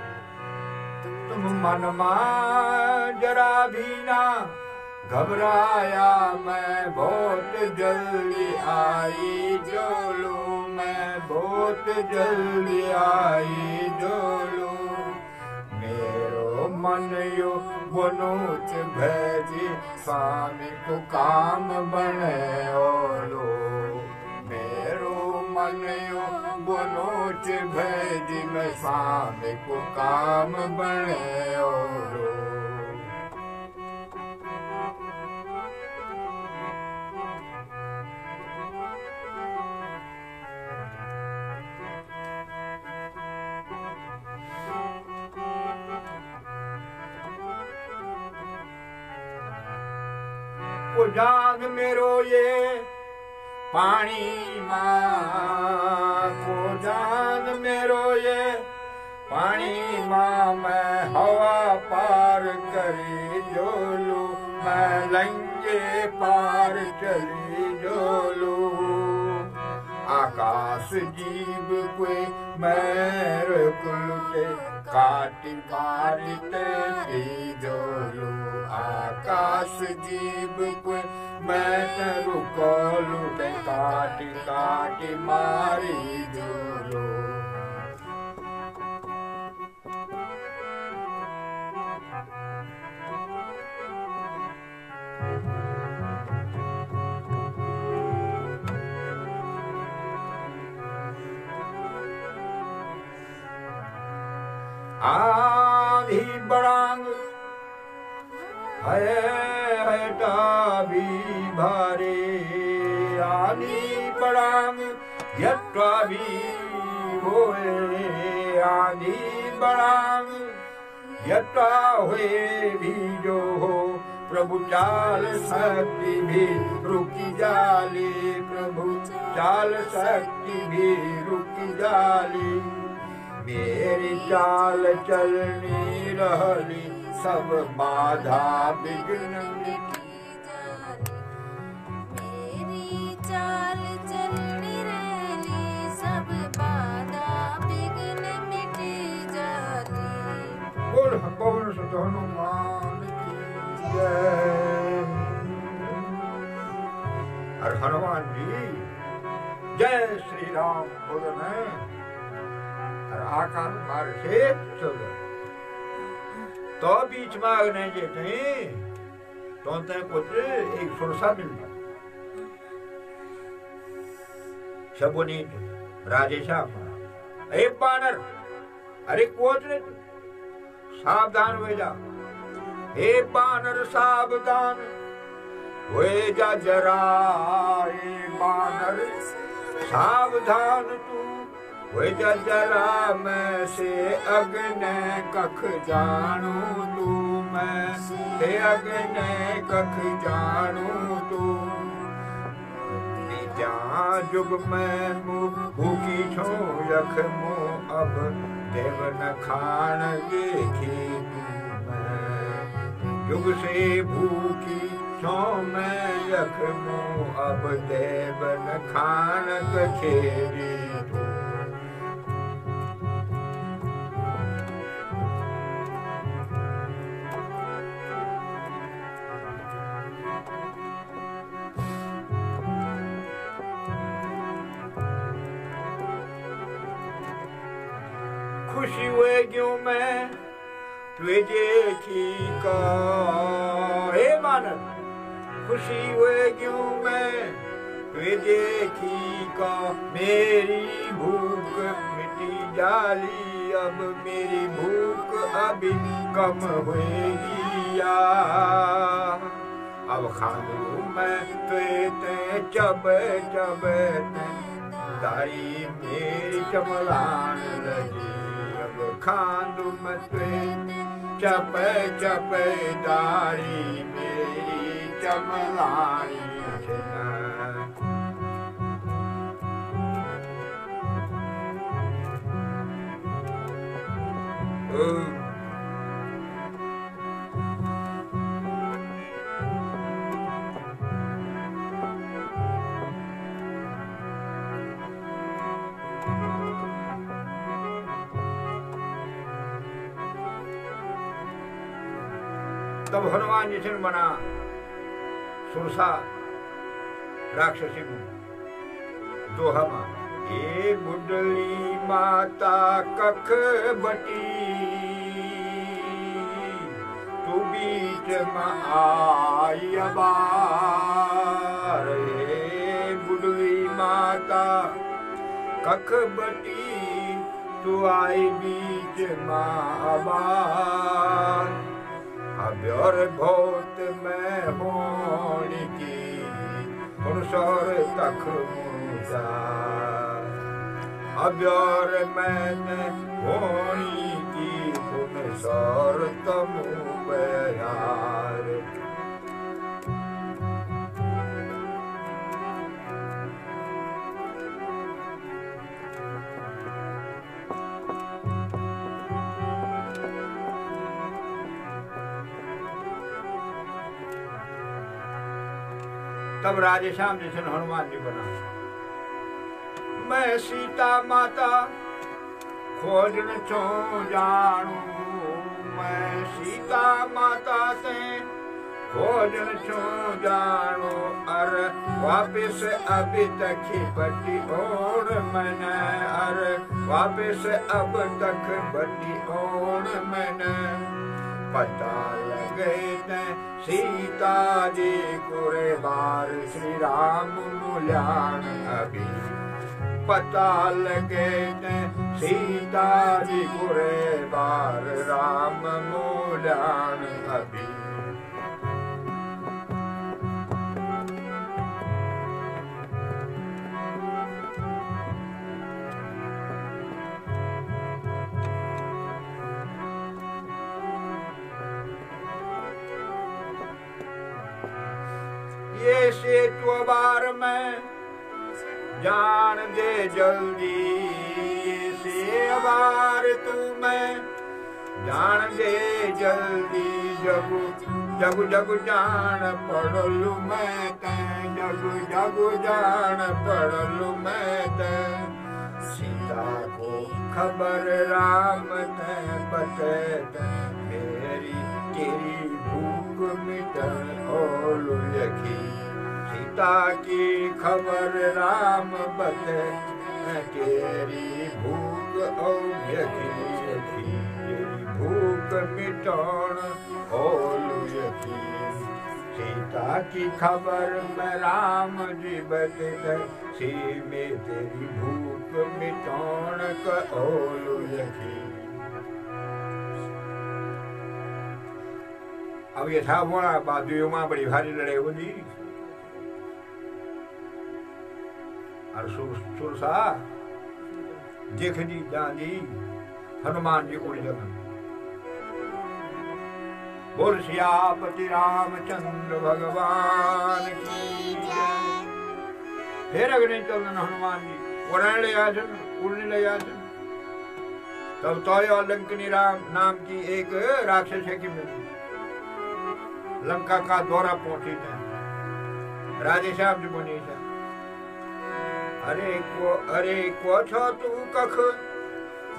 तुम मनमा जरा भी ना घबराया मैं बहुत जल्दी आई जोलू मैं बहुत जल्दी आई जोलू मेरो मन यो बनोच भेजी स्वामी को काम बने ओलो मेरो मन यो बनोच भेजी मैं स्वामी को काम बने ओलो को जान मेरो ये पानी माँ को जान मेरो ये पानी माँ मैं हवा पार करी जोलू मैं लंगे पार चली जोलू आकाश जीव कोई मैं रुकलुटे काटी मारते जोलू आकाश जीव कोई मैं रुकलू काटी काटी मारी जोलू आधी बड़ांग है डाबी भारे आधी बड़ांग यट्टा भी होए आधी बड़ांग यट्टा हुए भी जो हो प्रभु चाल शक्ति भी रुकी जाली प्रभु चाल शक्ति भी रुकी जाली मेरी चाल चलनी रहली सब बाधा विघ्न मेरी चाल चलनी रहली हनुमान की जय। और हनुमान जी जय श्री राम बोलने और आकाश मार्ग से चल गए। तो बीच में अग्नि जेठे तो कुछ एक सुरसा मिल गया। शबुनी राजेशा एक बानर अरे कोच रे सावधान हो जा। हे बानर सावधान हो जा जरा। हे बानर सावधान तू हो जा जरा। मैं से अग्नि कख जानू तू। मैं से अग्नि कख जानू तू। जहाँ जुग में भूखी छो यख मो अब देव न खान देखी मैं। जुग से भूखी छो मैं यख मो अब देव न खान खेरी। खुशी हुए क्यों मैं तुझे की का। हे मानव खुशी हुए क्यों मैं तुझे की का। मेरी भूख मिटी जाली अब मेरी भूख अभी कम हुएगी या। अब खानू मैं तुझे चब चब दाई मेरी चमलान लगी। खांदू मत चप चप दारी मेरी चमलानी। तब हनुमान जी से बना सुरसा राक्षसी दोहमा। ए बुडली माता कख बटी तू बीच में आई अबार। ए बुडली माता कख बटी तू आई बीच में अबार। अब्योर भोत में होनी की पुरुषोर तक मुझा। अब्योर मैंने होनी की पुरुषोर तम यार। तब राधेश्याम जी से हनुमान जी बना। मैं सीता माता खोजन छो जानू। मैं सीता माता से खोजन छो जानू। अर वापिस अभी तक बटी ओण मैंने। अर वापिस अब तक बटी ओण मैंने। पता लगे ते सीता जी कुरे बार श्री राम मूल्यान अभी। पता लगे ते सीता जी कुरे बार राम मूल्यान अभी। ये सेतु बार में जान दे जल्दी। से बार तू मैं जान दे जल्दी। जगु जगु जगु जान पड़लू मैं ते। जगु जगु जान पड़लू मैं ते। सीता को खबर राम ते पते ते मेरी तेरी भूख मिटन और यखी सीता की खबर राम बते तेरी भूख और यखी तेरी भूख मिटन और यखी सीता की खबर में राम जी बते सी में तेरी भूख मिटन का और यखी। अब ये था वो बाजुओं में बड़ी भारी लड़े होगी और सुरसा देख दी जानी हनुमान जी उड़ जगन बोल सियापति रामचंद्र भगवान की जय। फिर अगले चलन हनुमान जी उड़ने ले आजन उड़ने ले आजन तब तो लंकनी राम नाम की एक राक्षस है कि लंका का दौरा पहुंची था राधे श्याम जी बोनी था अरे को छो तू कख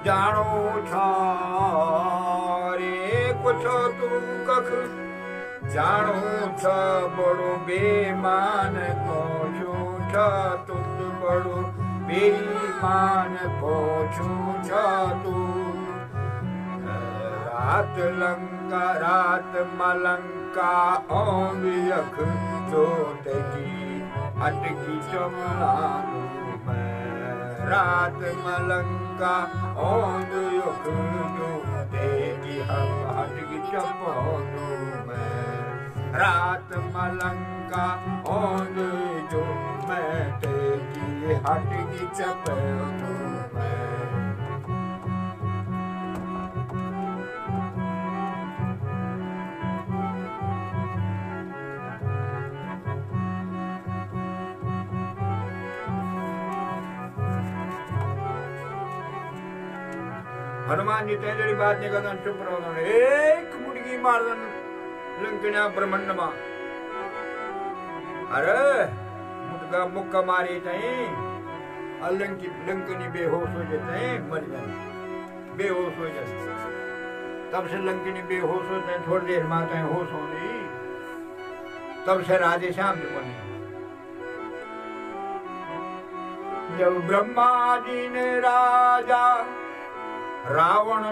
जानो छा रे को छो तू कख जानो छा बड़ो बेमान को छो छा तू बड़ो बेईमान को छो छा तू रात लंका रात मलंका ओंद यख जोतगी अटकी चमलानु मैं रात मलंका ओंद यख जोतगी हम अटकी चमलानु मैं रात मलंका ओंद जो मैं तेगी अटकी चमलानु मैं। हनुमान जी तेजड़ी बात नहीं करता चुप रहो एक मुर्गी मार दन लंकना ब्रह्मंड में अरे मुर्गा मुक्का मारे थे लंकनी बेहोश हो जाते हैं मर जाए बेहोश हो जाते तब से लंकनी बेहोश होते हैं थोड़ी देर माता है होश होनी तब से राधे श्याम जी बने जब ब्रह्मा जी ने राजा रावण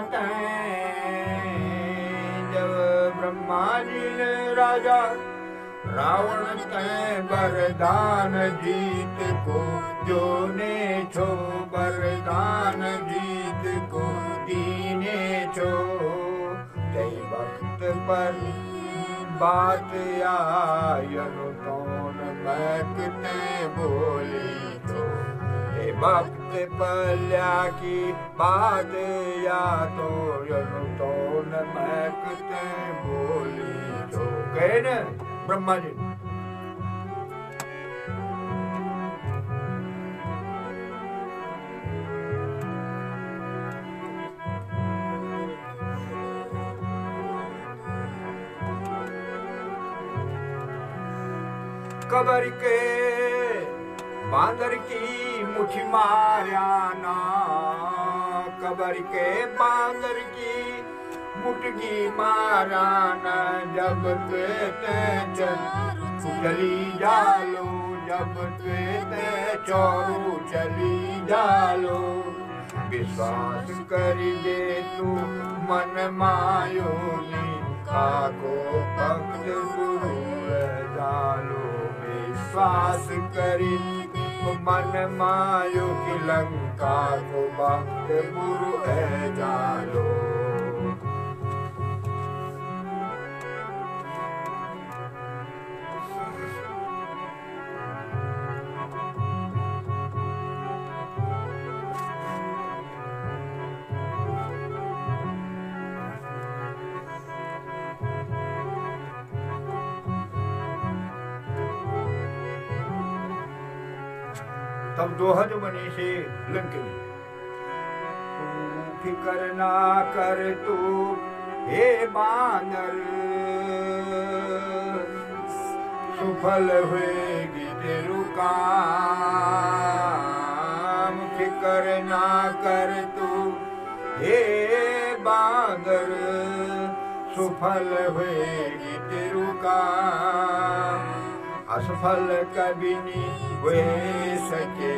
जब ब्रह्मा जी ने राजा रावण वरदान जीत को जो ने छो वरदान जीत को दीने छो ते वक्त पर बात आयन कौन महकते बोली छो भक्त पल्या की बात या तो तो न महकते बोली जो कहे न ब्रह्मा जी कबर के बांदर की मुट्ठी माया ना कबर के बांदर की मुट्ठी मारा ना जब ते चली जालो जब ते चोरू चली जालो विश्वास करी दे तू मन मायोनी काको भक्त गुरु जालो विश्वास करी मन मायो की लंका को भक्त गुरु है जालो। तब दोहज बनी से लंकनी फिकर ना कर तू हे बानर सुफल हुएगी तेरू काम फिकर ना कर तू हे बानर सुफल होएगी तेरू काम, असफल कभी नहीं हुए सके,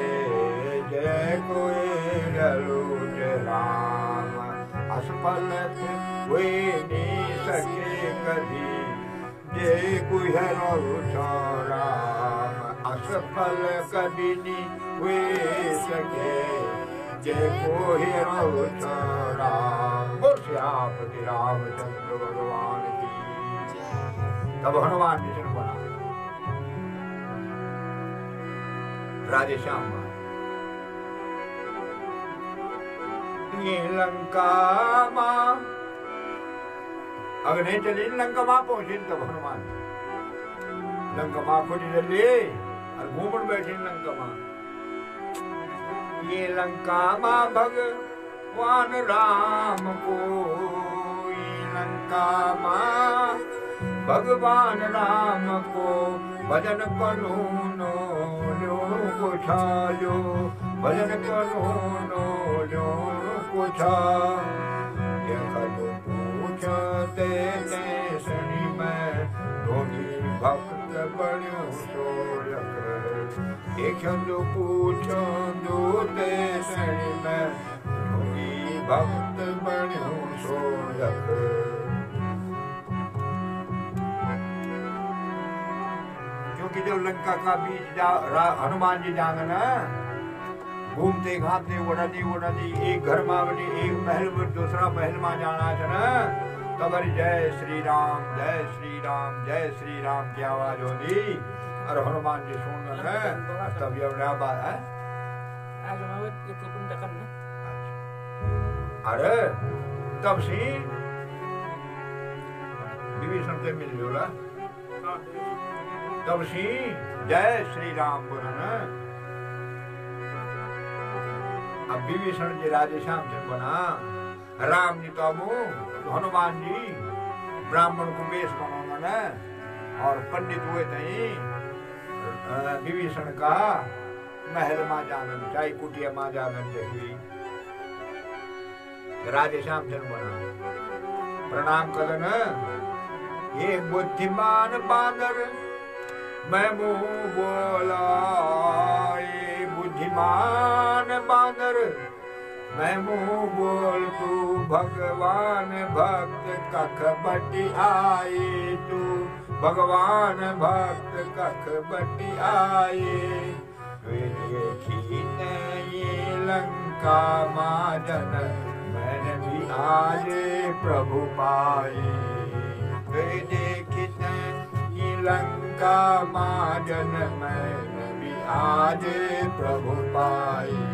जय कोई ललूट राम। असफल हुए नहीं सके कभी, जय कोई ललूट राम। असफल कभी नहीं हुए सके, जय कोई ललूट राम। बोल श्री रामचंद्र भगवान की। तब हनुमान जी ने बना राधे श्याम ये लंका मां अगर नहीं चली लंका मां पहुंचे तब हनुमान लंका मां खोजी चली और घूमन बैठे लंका मां। ये लंका मां भगवान राम को, ये लंका मां भगवान राम को, भजन करो नो को छायो, भजन करो नो को छा। पूछते सुनी मैं धोनी भक्त बण्यो सोयक, एक पूछो दूते सुनी मैं धोनी भक्त बण्यो सोयक। क्योंकि जब लंका का बीच हनुमान जी जांग न घूमते घामते उड़ाती एक घर में एक महल में दूसरा महल में जाना है ना, तब जय श्री राम जय श्री राम जय श्री राम की आवाज होती और हनुमान जी सुन रहे तब ये बात है। अरे तब से विभीषण से मिल जोला तब सी जय श्री राम बोलना। अब विभीषण जी राधे श्याम से बना राम जी तो हनुमान जी ब्राह्मण को वेश बनाना और पंडित हुए थे विभीषण का महल मां जानन चाहे कुटिया मां जानन देखी राधे श्याम से बना प्रणाम करन। ये बुद्धिमान बानर मैं मुंह बोला, ये बुद्धिमान बानर मैं मुंह बोल, तू भगवान भक्त कख बटी आए, तू भगवान भक्त कख बटी आए। देखी ये लंका माजन मैंने भी आज प्रभु पाए, देखी लंका माजन मैंने भी आज प्रभु पाई।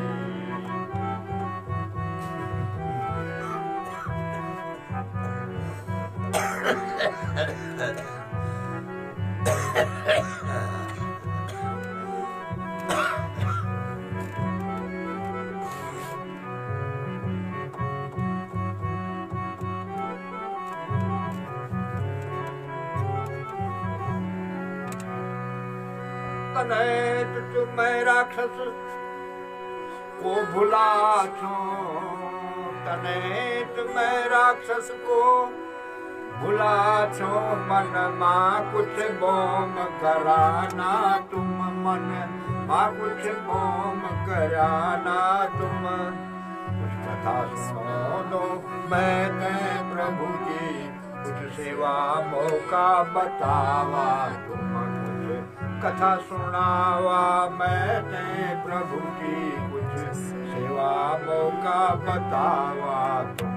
मैं राक्षस को भुला छो, तने मैं राक्षस को भुला छो, मन मां कुछ बोम कराना तुम, मन मां कुछ बोम कराना तुम। कुछ कथा सुनो दो मैं ते प्रभु की, कुछ सेवा मौका बतावा तुम, कथा सुनावा मैं ते प्रभु की, कुछ सेवा मौका बतावा तुम।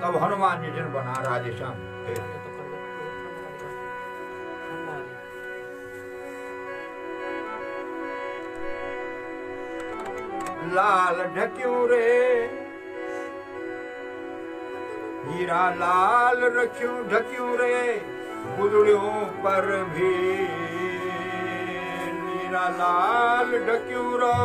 तब हनुमान जी जन बना राधे श्याम लाल ढक्यूं रे हीरा लाल रखियूं ढक्यूं रे, गुदड़ियों पर भी हीरा लाल ढक्यूं रो,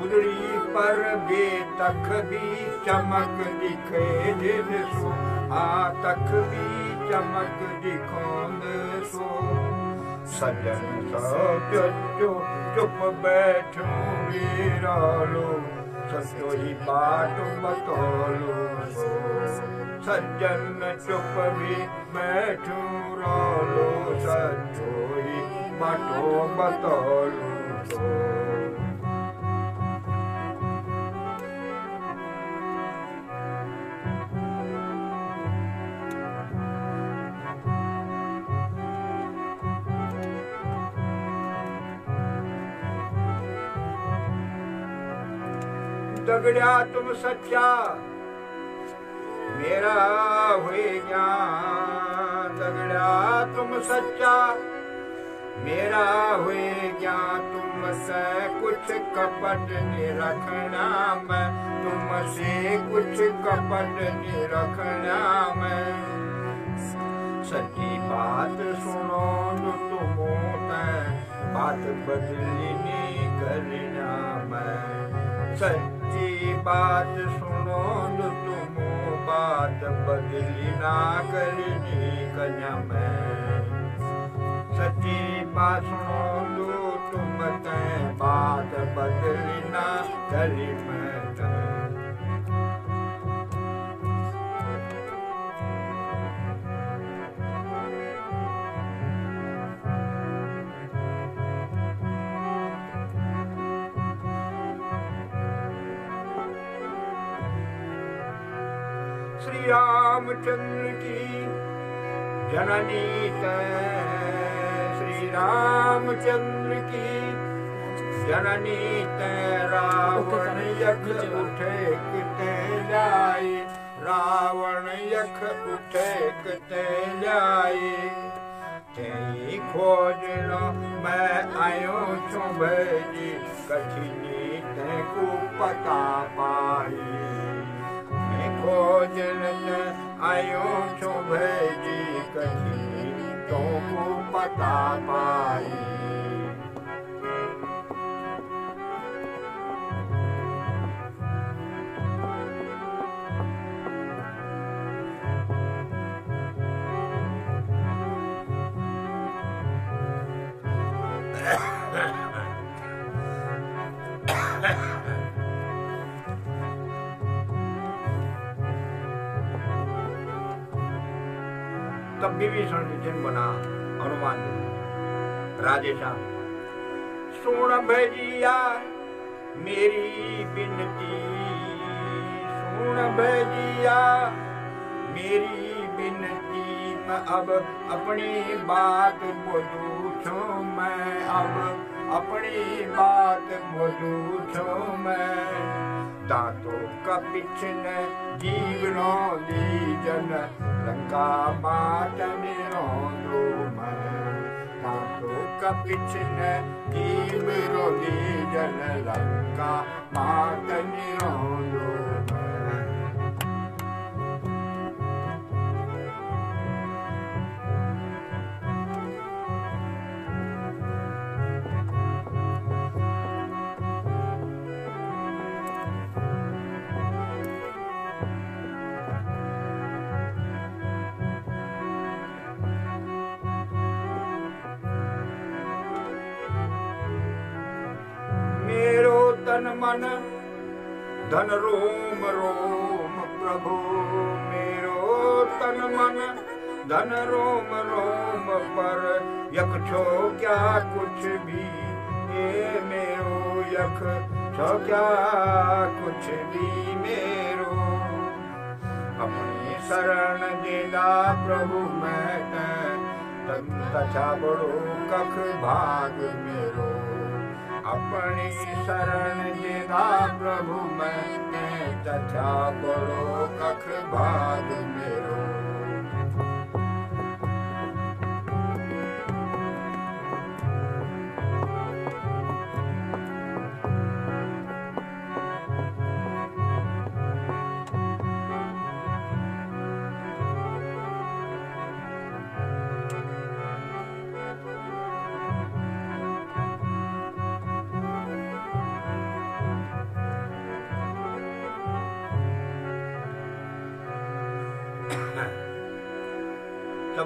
उदड़ी पर बेतक भी चमक दिखे जिसो आ तक भी चमक दिखोंद सो सजन सब जो चुप बैठो वीरालो सचो ही बात बतौलो सो सज्जन चुप भी बैठो रोलो सचो ही बातो बतौलो सो दगड़िया तुम सच्चा मेरा हुए ज्ञान दगड़िया तुम सच्चा मेरा हुए ज्ञान तुमसे कुछ कपट नहीं रखना मैं तुमसे कुछ कपट नहीं रखना मैं सच्ची बात सुनो जो तुम बात बदली नहीं करना मैं सच्ची बात सुनो जो तुम बात बदली ना करनी कन्या मैं सच्ची बात सुनो जो तुम बात बदली ना करी मैं श्री रामचंद्र की जननी श्री रामचंद्र की जननी रावण यख उठे किते जाए रावण यख उठे किते जाए तेरी खोज लो मैं आयो छो भेजी कठिनी ते को पता पाई खोजन आयो छो भेजी कहीं तो को पता पाई तब विभीषण विजन बना हनुमान राजेशा सुन भजिया मेरी बिनती सुन भजिया मेरी बिनती मैं अब अपनी बात बोलूं छो मैं अब अपनी बात बोलूं छो मैं दांतों का पिछने जीवनों दी जन लंका मात निरोंदो मैं दांतों का पिछने जीवनों दी जन लंका मात निरोंदो तन मन धन रोम रोम प्रभु मेरो तन मन धन रोम रोम पर यक छो क्या कुछ भी ये मेरो यक छो क्या कुछ भी मेरो अपनी शरण देदा प्रभु मैं तथा बड़ो कख भाग मेरो अपनी शरण देदा प्रभु मैं तथा बड़ो कख भाग मेरो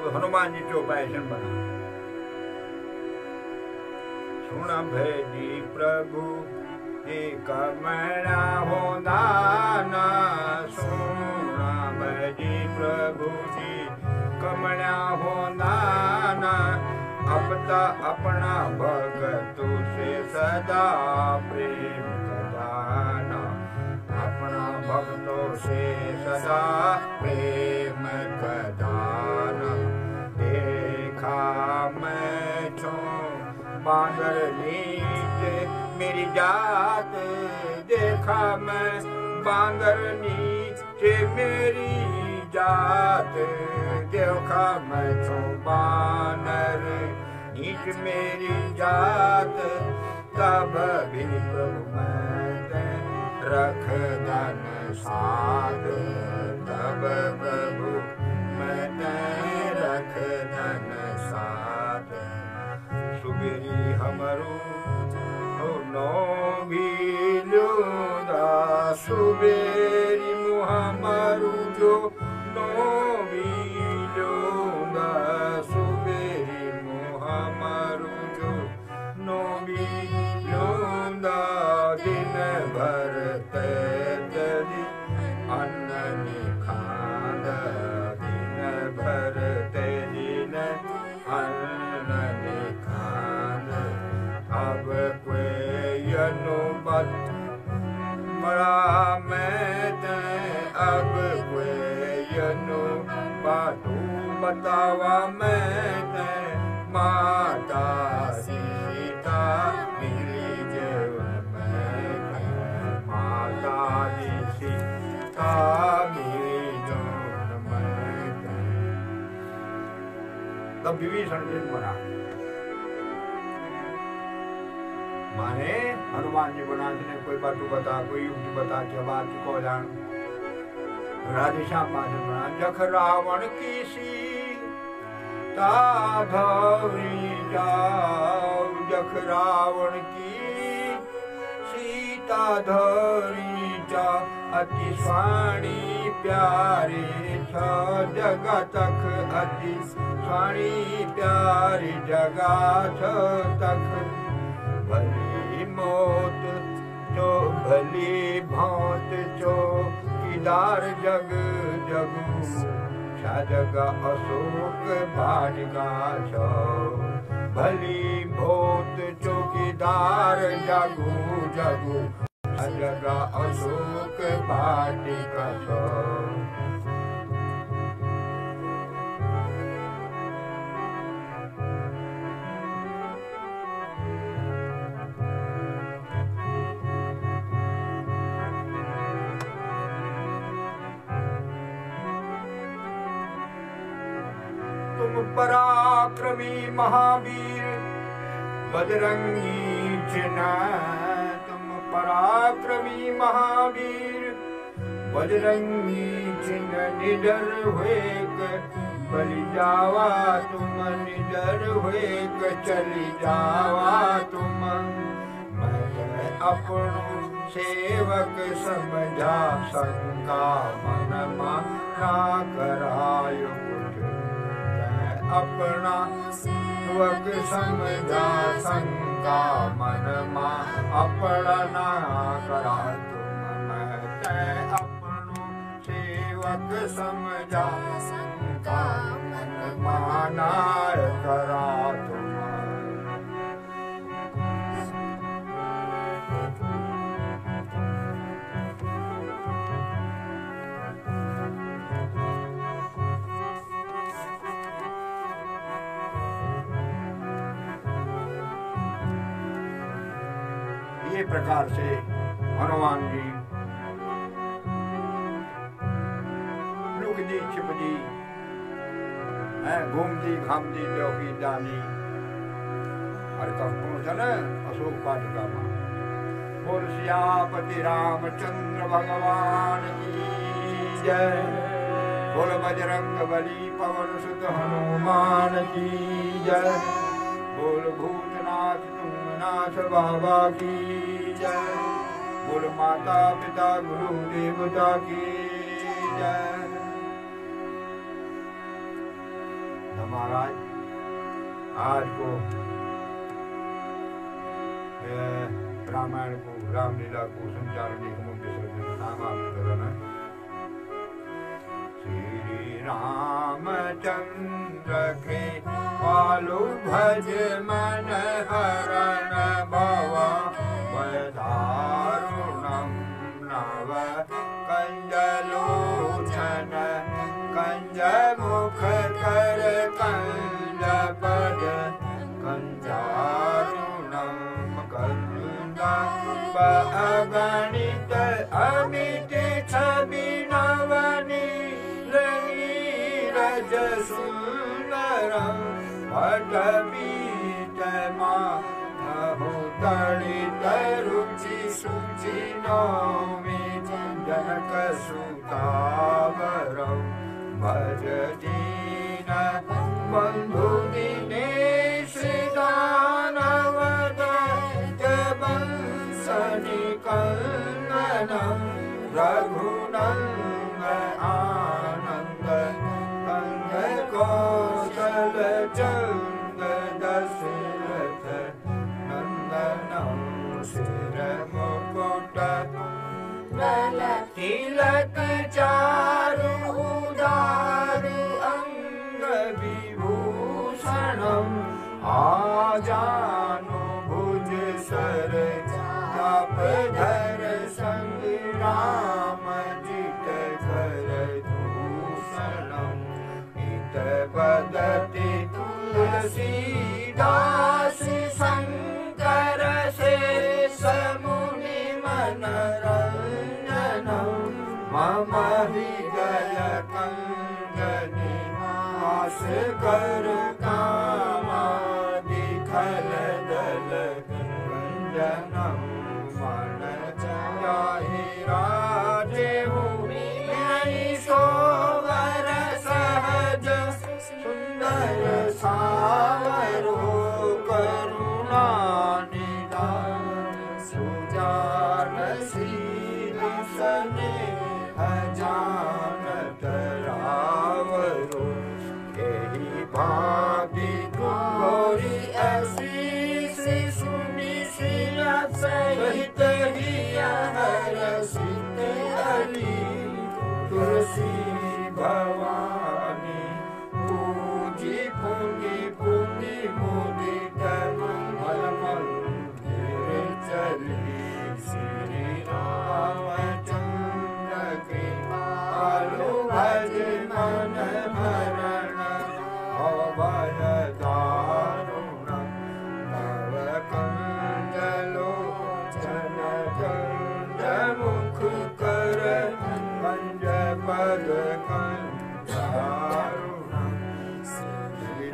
अब हनुमान जी चौपायसन बना। सुन भेजी प्रभु ये कमला हो दाना, सुन भेजी प्रभु जी कमला हो दाना, अब ता अपना भगत से सदा प्रेम कदाना, अपना भक्तों से सदा प्रेम कदाना। देखा मैं छो बांदर नीचे मेरी जात, देखा मैं बांदर नीचे मेरी जात, देखा मैं छो बानर नीच मेरी जात, तब भी प्रभु मैं रख धन साध, तब प्रभु मैं रख धन साध। सुबेरी हमरो नो भी ल्योदा, सुबेरी मुहमरु जो नो भी ल्योदा, सुबेरी मुहमरु जो नो भी ल्योदा, दिन भर तेरी अन्न निखान, दिन भर तेरी अन्न निखान। अब कोई अनुमत बड़ा मैं ते, अब कोई अनुमत बतावा मैं ते, माता सीता मिली जीवन में, माता सीता मिली जीवन में। तब विभीषण दिन बना, माने हनुमान जी बना ने कोई बातू बता, कोई युक्ति बता के बात को जान। राधेश्याम महाजन बना, जख रावण की सीता धौरी जाओ, जख रावण की सीता धौरी जाओ, अति स्वाणी प्यारी छ जगा तक, अति स्वाणी प्यारी जगा छ तक। भली मौत जो भली भांत जो कीदार जग जगू, जग अशोक भाजगा छो, भली भोत चौकीदार जगू जगू, जग अशोक भाटिका छो। पराक्रमी महावीर बजरंगी चिन्ह, तुम पराक्रमी महावीर बजरंगी चिन्ह, निडर हुए बलि जावा तुम, निडर हुए चली जावा तुम। मैं अपनो सेवक समझा, शंका मन माना करायो कुछ, अपना सेवक समझा, शंका मन मा अपना ना करा तुम। मैं अपनो सेवक समझा, शंका मन माना करा तुम। ये प्रकार से हनुमान जी लुक दी छिप दी घूमती घामती चौकी जानी और कब पहुंचन अशोक वाटिका में। बोल सियापति रामचंद्र भगवान की जय, बोल बजरंग बली पवन सुत हनुमान की जय, बोल भूतनाथ तुंगनाथ बाबा की जय, बोल माता पिता गुरु देवता की जय। महाराज आज को रामायण को रामलीला को संचालन एक विसर्जन नाम आपको करना है। श्री रामचंद्र के पालु भज मन हरण भव दारुणम नव कंजलोचन कंज मुख कर कंज पद कंजारुणम करुणा अगणित अमित छवि नवनी रज सुंदरम भटबीत माहुतड़ित रुचि सुचि नौमि जनक सुतावरम भज दीन बंधु दिनेश दानवद वंशनि कंदनम रघुनंद आनंद कंद कौशल चंद दशरथ नंदनम सिर मुकुट तिलक चारु उदारु अंग विभूषणम आजानु भुज सर चाप धर संग्राम जित कर दूषणम इत पदति तुलसीदास शंकर शेष मुनि मनरंजनम मम हृदय कंगनि आस कर कामादि खल दल कंजनम मन जाहि राजे सोवर सहज सुंदर सावरो करुणा निधान सुजान शील स्नेह जानत रावरो यही भांति गौरी असीस सुनि सिया सहित हिया हरसित अली तुलसी भवानी पूजी पुनि पुनि मुदित मंगल मंदिर चली श्री रामचंद्र के पालु भज मन हरण भय दारुण नव कंजलोचन कंज मुख कर कंज पद कंजारुणम श्री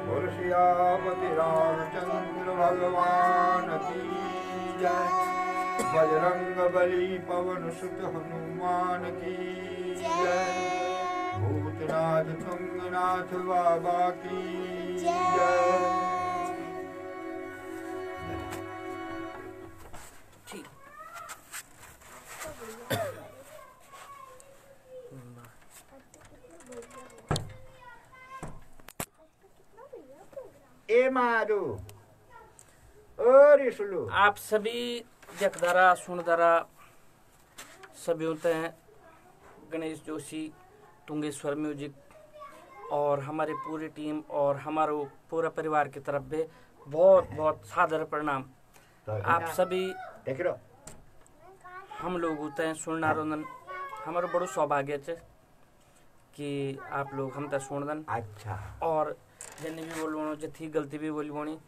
बोल श्यामति रामचंद्र भगवान की जय। बजरंग बली पवन सुत हनुमान की जय। भूतनाथ तुंगनाथ बाबा की जय। ए मारू और इसलू आप सभी जखदारा सुनदारा सभी होते हैं गणेश जोशी तुंगेश्वर म्यूजिक और हमारी पूरी टीम और हमारा पूरा परिवार की तरफ भी बहुत बहुत सादर प्रणाम। आप सभी देख लो हम लोग होते हैं सुनना रोदन हमारा बड़ो सौभाग्य है कि आप लोग हम तक सुनदन। अच्छा और जने भी बोलवानो जथी गलती भी बोलवानी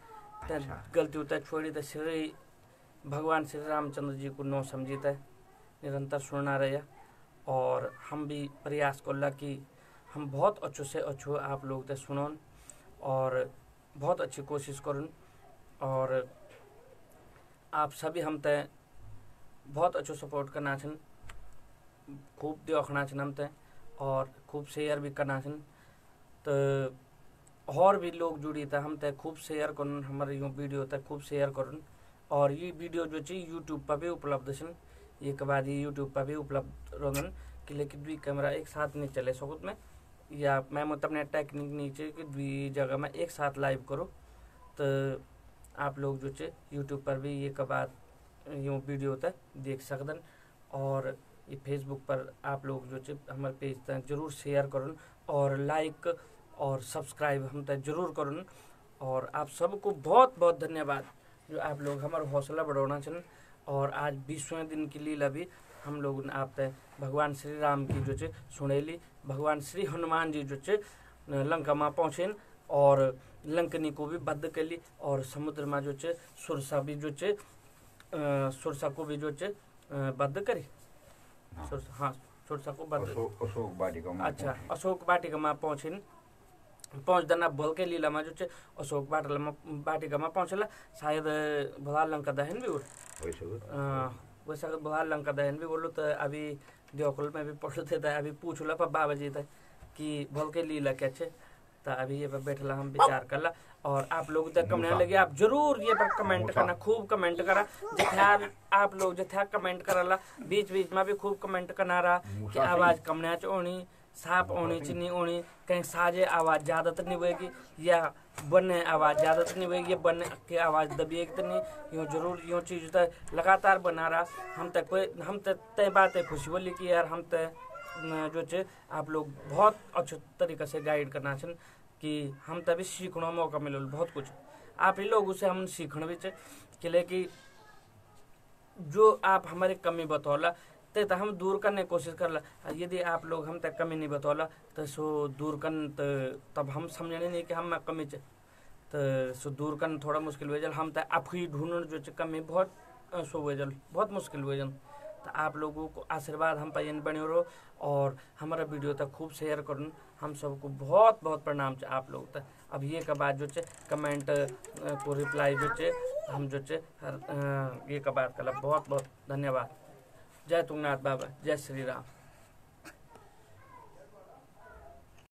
गलती होता है छोड़ी तो श्री भगवान श्री रामचंद्र जी को नो समझीता है निरंतर सुनना रहे। और हम भी प्रयास करला कि हम बहुत अच्छे से अच्छो आप लोग तक सुनन और बहुत अच्छी कोशिश करन और आप सभी हम तय बहुत अच्छो सपोर्ट करना छन खूब देखना छन हम तय और खूब शेयर भी करना छन तो और भी लोग जुड़ी था हम तय खूब शेयर करन हमारे वीडियो तक खूब शेयर करन और ये वीडियो जो चाहिए यूट्यूब पर भी उपलब्ध छन ये के बाद ये यूट्यूब पर भी उपलब्ध रोगन कि लेकिन दुई कैमरा एक साथ नहीं चले सकत में या मैं मतलब अपने टेक्निक नीचे कि दुई जगह में एक साथ लाइव करो तो आप लोग जो चे यूट्यूब पर भी ये के बाद यूँ वीडियो तक देख सकदन और ये फेसबुक पर आप लोग जो चे हमारे पेज तक जरूर शेयर करुन और लाइक और सब्सक्राइब हम तक जरूर करुन और आप सबको बहुत बहुत धन्यवाद जो आप लोग हमारा हौसला बढ़ाना चाहिए और आज 20वें दिन की लीला भी हम लोग ने आप तय भगवान श्री राम की जो चे सुनेली भगवान श्री हनुमान जी जो चे लंका में पहुँचे और लंकनी को भी बद्ध कैली और समुद्र में जो चे सुरसा भी जो चे सुरसा को भी जो चे बद्ध करी हाँ सुरसा को बद्ध अशोक वाटिका में अच्छा अशोक वाटिका में पहुँचे पहुँच दना बोल के लीला में जो चे अशोक वाटिका में पहुँचला शायद भला लंका दहन भी वैसा भला लंका दहन भी बोलो तो अभी देवकुल में भी पढ़ते थे अभी पूछला पर बाबा जी थे कि बोल के लीला क्या छे तो अभी ये पर बैठला हम विचार करला और आप लोग तक कमेंट लगे आप जरूर ये पर कमेंट करना खूब कमेंट करा जथा आप लोग जथा कमेंट करला बीच बीच में भी खूब कमेंट करना रहा कि आवाज कमना ओनी साफ ओनी चिन्नी ओनी कहीं साजे आवाज ज्यादा तो नहीं होगी या बने आवाज ज्यादा तो नहीं होगी बने के आवाज दबिएगी तो नहीं यूँ जरूर यूँ चीज तो लगातार बना रहा हम तक तय बात है खुशी बोली कि यार हम तय जो चे आप लोग बहुत अच्छे तरीके से गाइड करना चाहिए कि हम तभी सीखने मौका मिले बहुत कुछ आप ही लोगों से हम सीखने भी कि लेकिन जो आप हमारे कमी बतौला तो हम दूर करने की कोशिश करला यदि आप लोग हम तक कमी नहीं बतौला तो सो दूर करन तब हम समझने नहीं कि हम कमी चे तो सो दूर करना थोड़ा मुश्किल हो जाए हम तक आप ही ढूंढने जो कमी बहुत सो हो जाए बहुत मुश्किल हो जाए तो आप लोगों को आशीर्वाद हम पाइन बने रहो और हमारा वीडियो तक खूब शेयर करूँ हम सबको बहुत बहुत प्रणाम चे आप लोग तक अब ये के बाद जो चे कमेंट को रिप्लाई जो चे हम जो चे ये के बाद कल बहुत बहुत धन्यवाद जय तुंगनाथ बाबा जय श्री राम।